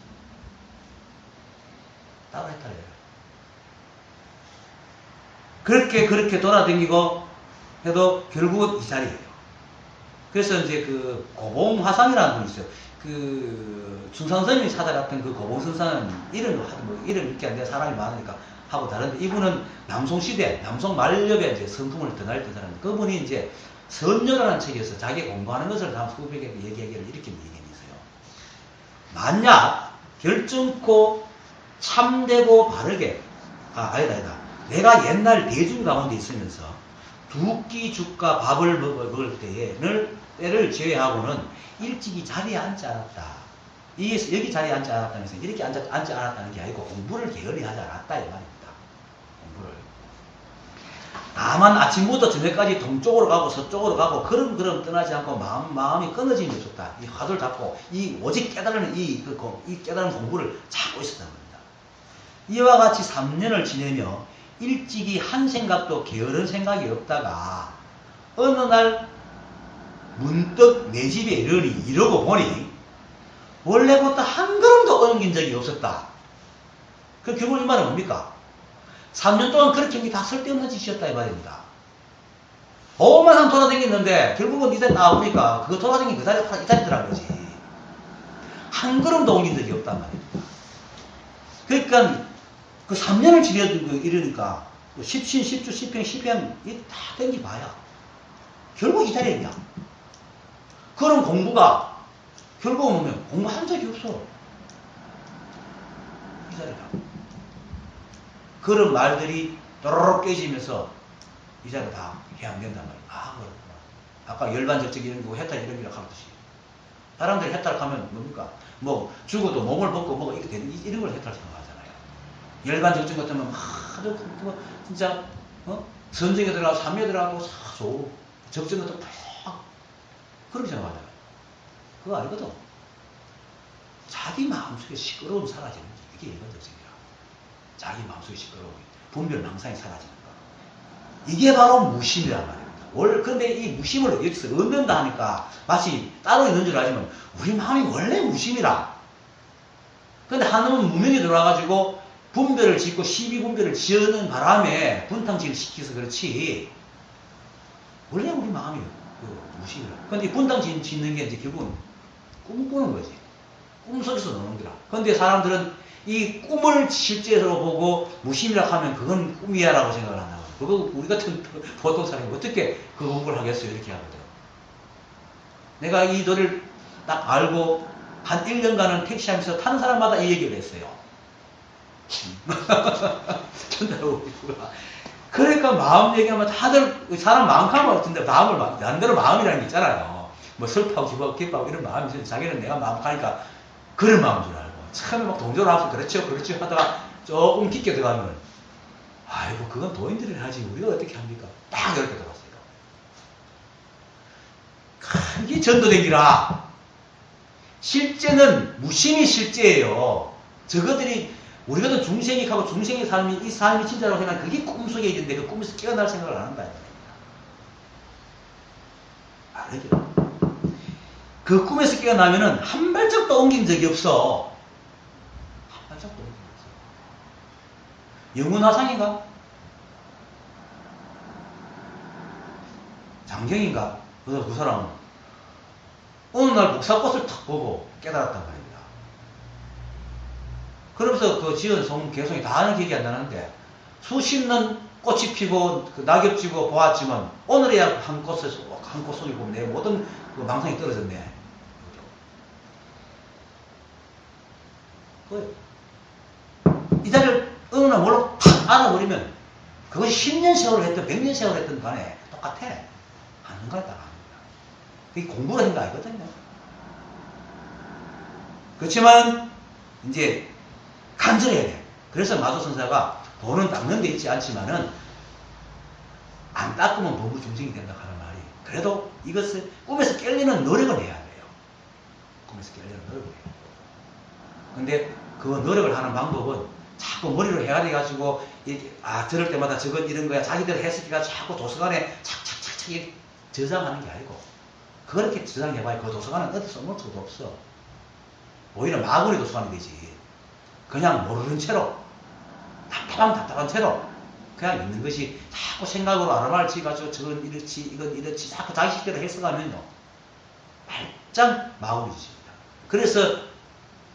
따로 해탈이에요. 그렇게 돌아다니고 해도 결국은 이 자리예요. 그래서 이제 고봉화상이라는 분이 있어요. 중상스님이 찾아갔던 그 고봉선사는 이름 읽기 안 돼. 사람이 많으니까 하고 다른데 이분은 남송시대, 남송 말렵에 이제 선풍을 떠날던 사람인데 그분이 이제 선녀라는 책에서 자기 공부하는 것을 다 후배에게 얘기하기를 이렇게 얘기해 있어요. 만약 결정코 참되고 바르게, 아니다. 내가 옛날 대중 가운데 있으면서 두 끼 죽과 밥을 먹을 때를 제외하고는 일찍이 자리에 앉지 않았다. 여기 자리에 앉지 않았다면서 이렇게 앉지 않았다는 게 아니고 공부를 게을리 하지 않았다 이 말입니다. 공부를. 다만 아침부터 저녁까지 동쪽으로 가고 서쪽으로 가고 그럼 떠나지 않고 마음이 끊어지는 게 좋다. 이 화두를 잡고 오직 깨달은 이 깨달은 공부를 찾고 있었단 말입니다. 이와 같이 3년을 지내며 일찍이 한 생각도 게으른 생각이 없다가 어느 날 문득 내 집에 이러고 보니 원래부터 한 걸음도 옮긴 적이 없었다. 그 결국 이 말은 뭡니까? 3년 동안 그렇게 다 쓸데없는 짓이었다 이 말입니다. 오만 상 돌아다녔는데 결국은 이 자리 나오니까 그거 돌아다닌 그 자리 이 자리 들어간 거지. 한 걸음도 옮긴 적이 없단 말입니다. 그러니까 그 3년을 지내고 이러니까 10신, 10주, 10행, 10행 다 땡겨봐야 결국 이 자리에 있냐. 그런 공부가 결국은 보면 공부한 적이 없어. 이 자리가. 그런 말들이 또로록 깨지면서 이 자리가 다 해양된단 말이야. 그렇구나. 아까 열반적적 이런 거 해탈 이런 거라고 하듯이 사람들이 해탈 하면 뭡니까? 뭐 죽어도 몸을 벗고 뭐 이렇게 되는 이런 걸 해탈 생각하잖아요. 열간 정증 같으면 아주 진짜 선정에 들어가고 삼위에 들어가고 사소 적정 같은 팍 그렇게 생각하잖아요. 그거 알거든. 자기 마음속에 시끄러움 사라지는 게 이게 일반적이야. 자기 마음속에 시끄러움, 분별 망상이 사라지는 거. 이게 바로 무심이란 말입니다. 그런데 이 무심을 여기서 얻는다 하니까 마치 따로 있는 줄 알지만 우리 마음이 원래 무심이라. 근데 한놈은 무명이 들어와가지고 분별을 짓고 시비분별을 지어는 바람에 분탕질을 시켜서 그렇지 원래 우리 마음이 무심이라. 근데 이 분탕질 짓는 게 이제 결국은 꿈 꾸는 거지. 꿈속에서 노는 거라. 근데 사람들은 이 꿈을 실제로 보고 무심이라고 하면 그건 꿈이야 라고 생각을 한다고. 그거 우리 같은 보통 사람이 어떻게 그 공부를 하겠어요? 이렇게 하거든. 내가 이 노래를 딱 알고 한 1년간은 택시하면서 타는 사람마다 이 얘기를 했어요. 그러니까 마음 얘기하면 다들 사람 마음 가면 같은데 나름대로 마음이라는 게 있잖아요. 뭐 슬퍼하고 기뻐하고 이런 마음이 있어요. 자기는 내가 마음 가니까 그런 마음인 줄 알고 처음에 막 동조를 하고 그렇죠 하다가 조금 깊게 들어가면 아이고 그건 도인들이 하지 우리가 어떻게 합니까? 딱 이렇게 들어갔어요. 이게 전도되기라. 실제는 무심이 실제예요. 저것들이 우리 같은 중생이하고 중생의 삶이 이 삶이 진짜라고 생각하면 그게 꿈속에 있는데 그 꿈에서 깨어날 생각을 안 한다. 알죠? 그 꿈에서 깨어나면은 한 발짝도 옮긴 적이 없어. 한 발짝도 옮긴 적이 없어. 영문화상인가? 장경인가? 그 사람은 어느 날 목사꽃을 탁 보고 깨달았단 말입니다. 그러면서 그 지은 송 개성이 다 하는 기억이 안 나는데 수십 년 꽃이 피고 그 낙엽 지고 보았지만 오늘이야 한 꽃 속에 보면 내 모든 그 망상이 떨어졌네. 이 자리를 어느 날 몰라 팍 알아버리면 그것이 10년 세월을 했든 100년 세월을 했든 간에 똑같아. 하는 거에 따라 합니다. 그게 공부를 하는 거 아니거든요. 그렇지만 이제 간절해야 돼. 그래서 마도 선사가 돈은 닦는 데 있지 않지만은 안 닦으면 너무 중생이 된다 하는 말이. 그래도 이것을 꿈에서 깨려는 노력을 해야 돼요. 꿈에서 깨려는 노력을 해야 돼요. 근데 그 노력을 하는 방법은 자꾸 머리로 해야 돼가지고 들을 때마다 저건 이런 거야 자기들 해석해가 자꾸 도서관에 착착착착 저장하는 게 아니고 그렇게 저장해봐야 그 도서관은 어디 써놓을 수도 없어. 오히려 마구니 도서관이 되지. 그냥 모르는 채로 답답한 채로 그냥 있는 것이 자꾸 생각으로 아르바를 지어가지고 저건 이렇지 이건 이렇지 자꾸 자기 식대로 해석하면요 말짱 마구니집니다. 그래서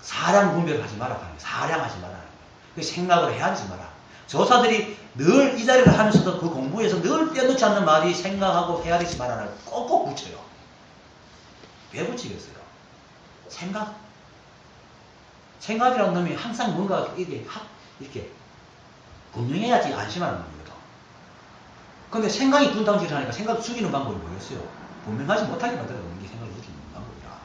사량 분별하지 마라 하는 거예요. 사량하지 마라 하는 거예요. 그 생각을 해야 하지 마라. 조사들이 늘 이 자리를 하면서도 그 공부에서 늘 빼놓지 않는 말이 생각하고 헤아리지 마라를 꼭꼭 붙여요. 왜 붙이겠어요? 생각이라는 놈이 항상 뭔가 이렇게 분명해야지 안심하는 놈이거든. 근데 생각이 분탕질을 하니까 생각 죽이는 방법이 뭐겠어요? 분명하지 못하게 만들어놓는 게 생각을 죽이는 방법이라.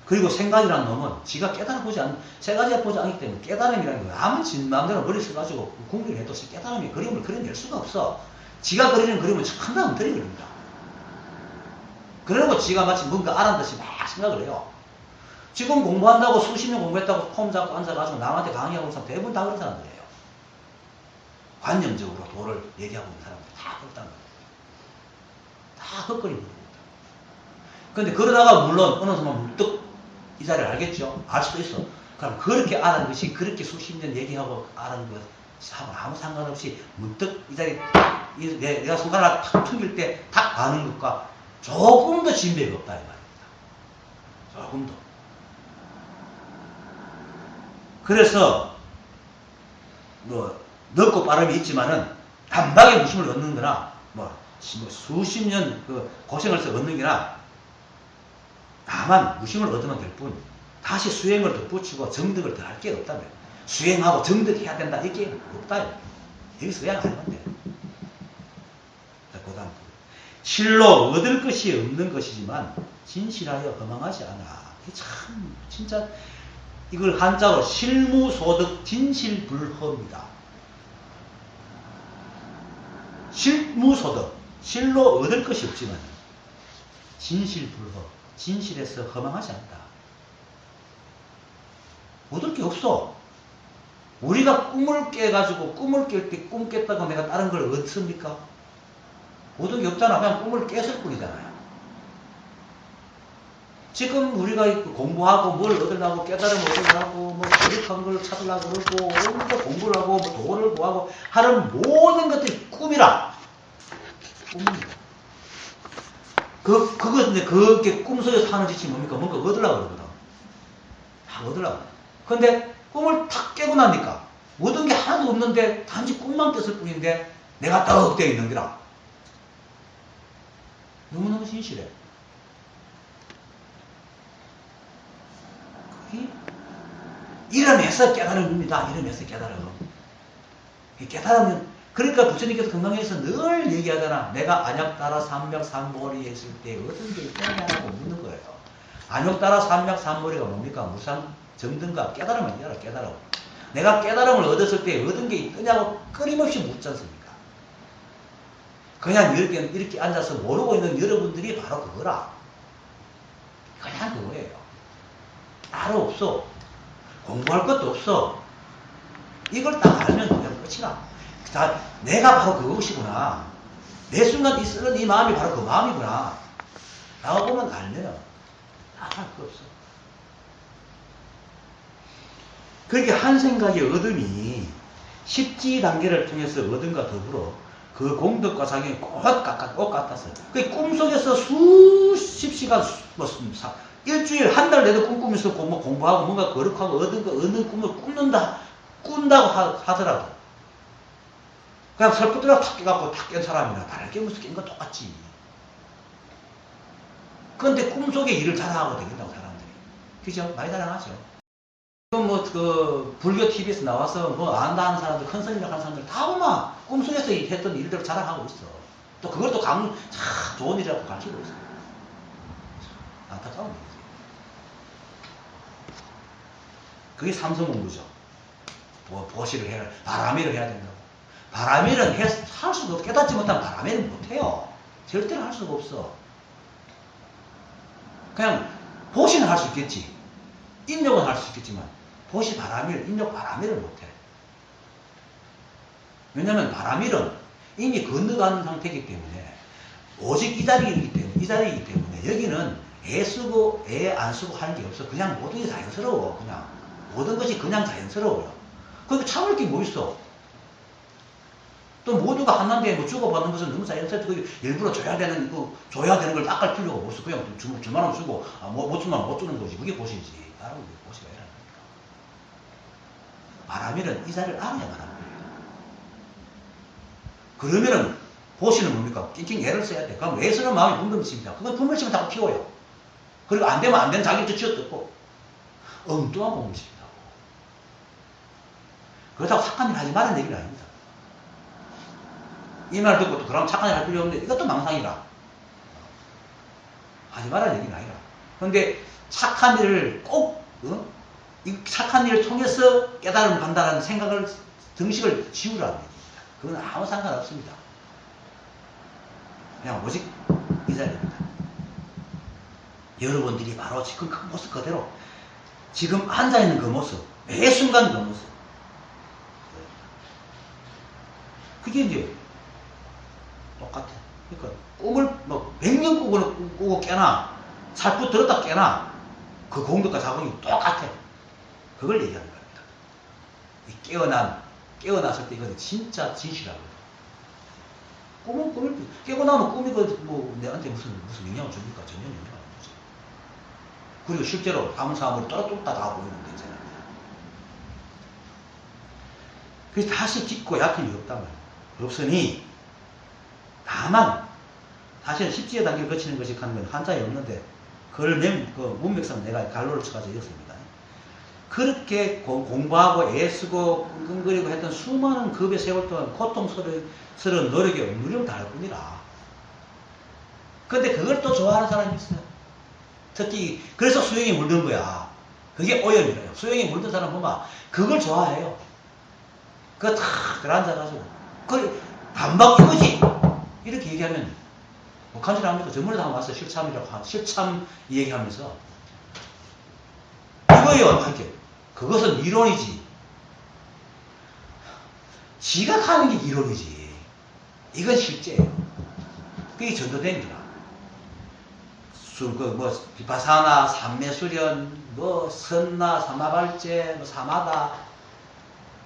그리고 생각이라는 놈은 지가 깨달아보지 않는, 세 가지가 보지 않기 때문에 깨달음이라는 거야. 아무리 지 마음대로 머리 써가지고 공부를 해도 깨달음이 그림을 그려낼 수가 없어. 지가 그리는 그림은 참나 엉터리 그립니다. 그러고 지가 마치 뭔가 알은 듯이 막 생각을 해요. 지금 공부한다고 수십 년 공부했다고 폼 잡고 앉아가지고 남한테 강의하고 있는 사람 대부분 다 그런 사람들이에요. 관념적으로 도를 얘기하고 있는 사람들 다 그렇다는 거예요. 다 헛거리는 겁니다. 근데 그러다가 물론 어느 순간 문득 이 자리를 알겠죠? 알 수도 있어. 그럼 그렇게 아는 것이 그렇게 수십 년 얘기하고 아는 것하고 아무 상관없이 문득 이 자리 내가 손가락을 탁 튕길 때 탁 아는 것과 조금 더 진배가 없다 이 말입니다. 조금 더. 그래서 뭐 넓고 빠름이 있지만은 단박에 무심을 얻는 거나 뭐 수십 년 그 고생을 해서 얻는 게나 다만 무심을 얻으면 될 뿐 다시 수행을 더 붙이고 정득을 더 할 게 없다며. 수행하고 정득해야 된다 이게 없다. 여기서 그냥 하면 돼. 그 다음 실로 얻을 것이 없는 것이지만 진실하여 허망하지 않아. 이게 참 진짜 이걸 한자로 실무소득 진실불허입니다. 실무소득, 실로 얻을 것이 없지만 진실불허, 진실에서 허망하지 않다. 얻을 게 없어. 우리가 꿈을 깨가지고 꿈을 깰 때 꿈 깼다고 내가 다른 걸 얻습니까? 얻은 게 없잖아. 그냥 꿈을 깼을 뿐이잖아요. 지금 우리가 공부하고 뭘 얻으려고 깨달음을 얻으려고 뭐 거룩한 걸 찾으려고 그러고 온갖 공부를 하고 뭐 돈을 구하고 하는 모든 것들이 꿈이라. 꿈입니다. 그것인데 그게 꿈속에서 하는 짓이 뭡니까? 뭔가 얻으려고 그러거든. 다 얻으려고. 근데 꿈을 탁 깨고 나니까 얻은 게 하나도 없는데 단지 꿈만 깼을 뿐인데 내가 떡 되어 있는 거라. 너무너무 진실해. 이러면서 깨달음입니다. 이러면서 깨달음. 깨달으면, 그러니까 부처님께서 건강에서 늘 얘기하잖아. 내가 안약따라 삼맥삼보리에 있을 때 어떤 게 있냐고 묻는 거예요. 안약따라 삼맥삼보리가 뭡니까? 무상 정등과 깨달음을 얘기하라. 깨달음. 내가 깨달음을 얻었을 때 얻은 게 있느냐고 끊임없이 묻지 않습니까? 그냥 이렇게 앉아서 모르고 있는 여러분들이 바로 그거라. 그냥 그거예요. 따로 없어. 공부할 것도 없어. 이걸 딱 알면 그냥 끝이라. 자, 내가 바로 그것이구나. 내 순간 쓰는 이 마음이 바로 그 마음이구나. 라고 보면 알면 할 거 없어. 그렇게 한 생각의 얻음이 십지 단계를 통해서 얻음과 더불어 그 공덕과 상이 꼭 같았어요. 그 꿈속에서 수십 시간, 일주일, 한 달 내도 꿈꾸면서 공부하고 뭔가 거룩하고 얻는 꿈을 꾼다고 하더라도 그냥 설끝으로 탁 깨갖고 탁 깬 사람이나 다를 깨면서 깬 건 똑같지. 그런데 꿈속에 일을 자랑하고 되겠다고 사람들이. 그죠? 많이 자랑하죠. 지금 불교 TV에서 나와서 안다 하는 사람들, 큰 스님이라고 하는 사람들 다 보면 꿈속에서 했던 일들을 자랑하고 있어. 또 그걸 또 참 좋은 일이라고 가르치고 있어. 안타까운 일이지. 그게 삼성공부죠. 보시를 해야, 바람일을 해야 된다고. 바람일은 할 수가 없어. 깨닫지 못하면 바람일은 못해요. 절대로 할 수가 없어. 그냥 보시는 할 수 있겠지. 인력은 할 수 있겠지만 보시 바람일, 인력 바람일을 못해. 왜냐면 바람일은 이미 건너가는 상태이기 때문에 오직 이 자리이기 때문에 여기는 애 쓰고 애 안 쓰고 하는 게 없어. 그냥 모든 게 자연스러워. 그냥 모든 것이 그냥 자연스러워요. 그러니까 참을 게 뭐 있어. 또 모두가 한난데 주고받는 것은 너무 자연스럽고 일부러 줘야 되는 걸 닦을 필요가 없어. 그냥 줄만원 주고 못 주면 못 주는 거지. 그게 보시지. 따로 보시가 이라는 거니까. 바람일은 이 자리를 알아야만 하는 거예요. 그러면은 보시는 뭡니까? 낑낑 애를 써야 돼. 그럼 애 쓰는 마음이 분별심이다. 그건 분별심을 자꾸 키워요. 그리고 안 되면 안 되는 자기도 쥐어뜯고 엉뚱한 공식이라고. 그렇다고 착한 일 하지 말라는 얘기는 아닙니다. 이 말 듣고 또 그럼 착한 일 할 필요 없는데 이것도 망상이라. 하지 말라는 얘기는 아니라. 그런데 착한 일을 꼭 이 착한 일을 통해서 깨달음을 간다는 생각을 등식을 지우라는 얘기입니다. 그건 아무 상관없습니다. 그냥 오직 이 자리입니다. 여러분들이 바로 지금 그 모습 그대로 지금 앉아있는 그 모습, 매 순간 그 모습. 그게 이제 똑같아. 그러니까 꿈을 100년 꾸고 깨나 살포 들었다 깨나 그 공덕과 자본이 똑같아. 그걸 얘기하는 겁니다. 깨어났을 때 이건 진짜 진실하거든. 꿈을 깨고 나면 꿈이 내한테 무슨 영향을 줍니까? 전혀 영향을 안 주지. 그리고 실제로 아무 사람을 떨어졌다 다 보이는 데 있잖아요. 그래서 다시 깊고 얕은 게 없다면 없으니 다만 사실 십지의 단계를 거치는 것이 하는 건 한자에 없는데 그걸 문맥상 내가 갈로를 쳐가지고 읽었습니다. 그렇게 공부하고 애쓰고 끙끙거리고 했던 수많은 급의 세월 동안 고통스러운 노력의 누리를 다할 뿐이라 근데 그걸 또 좋아하는 사람이 있어요. 특히 그래서 수영에 물든 거야. 그게 오염이래요. 수영에 물든 사람 보면 그걸 좋아해요. 그거 탁 들어앉아가지고 그 반박 이거지. 이렇게 얘기하면 북한 사람들도 전문에 한번 와서 실참 얘기하면서 이거예요. 이렇게 그것은 이론이지. 지각하는 게 이론이지. 이건 실제예요. 그게 전도된 거야. 비파사나, 삼매수련, 선나, 사마발제, 사마다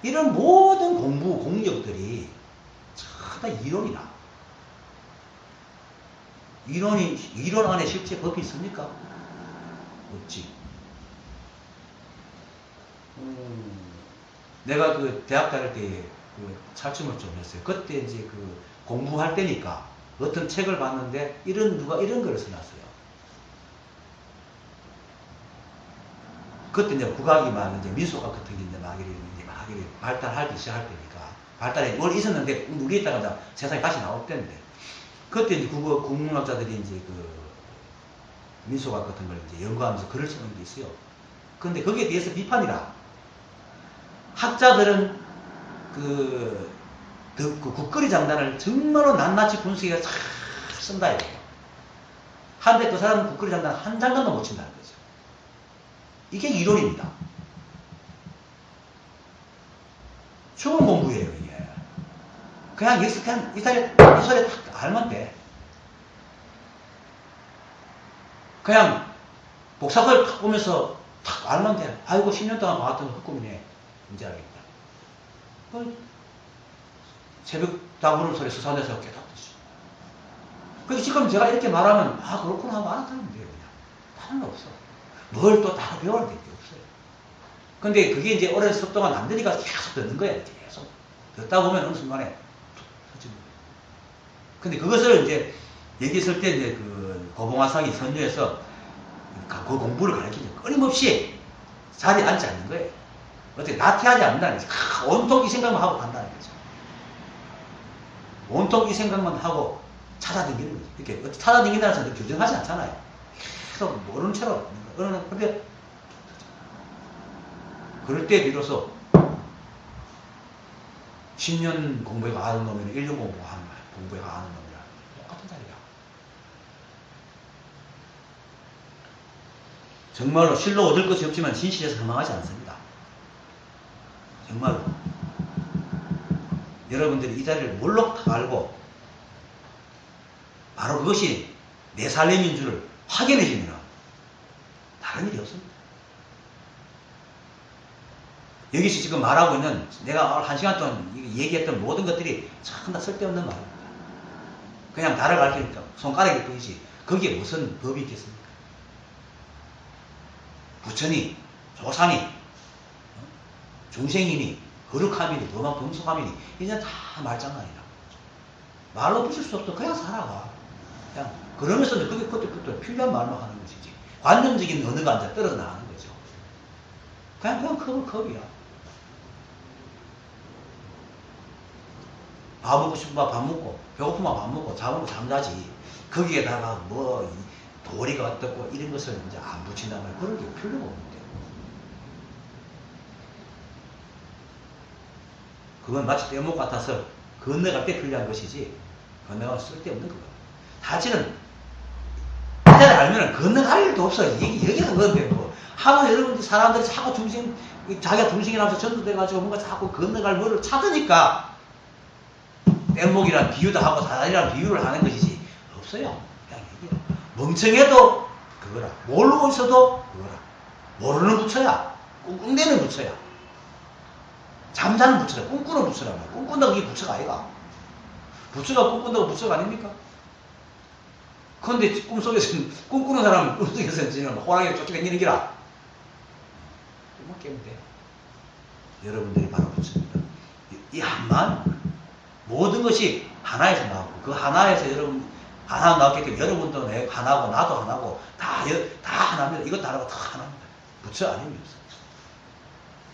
이런 모든 공부 공력들이 다 이론이다. 이론 안에 실제 법이 있습니까? 없지. 내가 그 대학 다닐 때 그 차춤을 좀 했어요. 그때 이제 그 공부할 때니까 어떤 책을 봤는데 누가 이런 글을 써놨어요. 그때 이제 국악이 막 이제 민속악 같은 게 이제 막 이렇게 발달하기 시작할 때니까 발달이 원래 있었는데 우리 있다가 세상에 다시 나올 때인데 그때 이제 국문학자들이 이제 그 민속악 같은 걸 이제 연구하면서 글을 쓰는 게 있어요. 근데 거기에 대해서 비판이라. 학자들은 그 국거리 장단을 정말로 낱낱이 분석해서 잘 쓴다 이거예요. 한데 그 사람은 국거리 장단 한 장단도 못 친다는 거죠. 이게 이론입니다. 추론 공부예요, 이게. 그냥 익숙한 이 소리에 딱 알면 돼. 그냥 복사글 탁 보면서 탁 알면 돼. 아이고 10년 동안 봐왔던 거 헛꿈이네. 이제 알겠다. 새벽 다부는 소리 수산에서 깨닫듯이. 그래서 지금 제가 이렇게 말하면 그렇구나 하고 알아듣는 돼요. 그냥. 다른 거 없어. 뭘 또 따로 배워야 될 게 없어요. 근데 그게 이제 오랜 습 동안 안 되니까 계속 듣는 거야. 계속. 듣다 보면 어느 순간에 터지는 거예요. 근데 그것을 이제 얘기했을 때 이제 그 고봉화상이 선녀에서 그 공부를 가르치죠. 끊임없이 자리에 앉지 않는 거예요. 어떻게 나태하지 않는다는 거죠. 온통 이 생각만 하고 간다는 거죠. 온통 이 생각만 하고 찾아다니는 거죠. 이렇게 찾아다닌다는 것은 규정하지 않잖아요. 계속 모르는 채로. 그런데 그럴 때 비로소 10년 공부에 가는 놈이나 1년 공부에 가는 놈이랑 똑같은 자리야. 정말로 실로 얻을 것이 없지만 진실에서 허망하지 않습니다. 정말로. 여러분들이 이 자리를 몰록 다 알고 바로 그것이 내 삶인 줄을 확인해주면 다른 일이 없습니다. 여기서 지금 말하고 있는 내가 1시간 동안 얘기했던 모든 것들이 참 다 쓸데없는 말입니다. 그냥 나를 가르치니까 손가락이 보이지 거기에 무슨 법이 있겠습니까? 부처니, 조상이, 중생이니, 거룩함이니, 범한 범속함이니 이제 다 말장난이라. 말로 붙일 수 없어. 그냥 살아가. 그냥 그러면서 그때 필요한 말만 하는 것이지. 관념적인 언어가 이제 떨어져 나가는 거죠. 그냥 컵이야. 밥 먹고 싶으면 밥 먹고, 배고프면 밥 먹고, 잠으면 잠자지. 거기에다가 도리가 어떻고 이런 것을 이제 안 붙인다면 그런 게 필요가 없는데. 그건 마치 떼목 같아서 건너갈 때 필요한 것이지, 건너가면 쓸데없는 거야. 사실은, 이자를 알면 건너갈 일도 없어. 여기서 그건데 뭐. 하고 여러분들 사람들이 자꾸 자기가 중심이라면서 전도돼가지고 뭔가 자꾸 건너갈 뭐를 찾으니까, 뗏목이란 비유도 하고 사다리란 비유를 하는 것이지 없어요. 그냥 얘기해. 멍청해도 그거라. 모르고 있어도 그거라. 모르는 부처야. 꿍꿍대는 부처야. 잠자는 부처야. 꿈꾸는 부처라. 꿈꾼다고 이게 부처가 아니가. 부처가 꿈꾼다고 부처가 아닙니까? 그런데 꿈속에서는 꿈꾸는 사람은 꿈속에서는 지금 호랑이를 쫓아다니는 기라. 꿈만 깨면 돼. 여러분들이 바로 부처입니다. 이 한만 모든 것이 하나에서 나오고 그 하나에서 여러분 하나 나왔기 때문에 여러분도 하나고 나도 하나고 다 하나입니다. 이것도 하나고 다 하나입니다. 부처 아닙니다.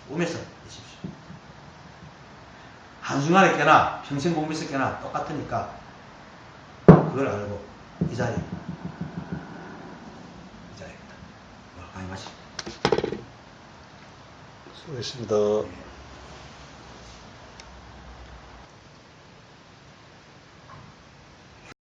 오면서 드십시오. 한순간에 깨나 평생 공부했을 깨나 똑같으니까 그걸 알고 이 자리입니다. 이 자리입니다. 많이 마십니다. 수고했습니다.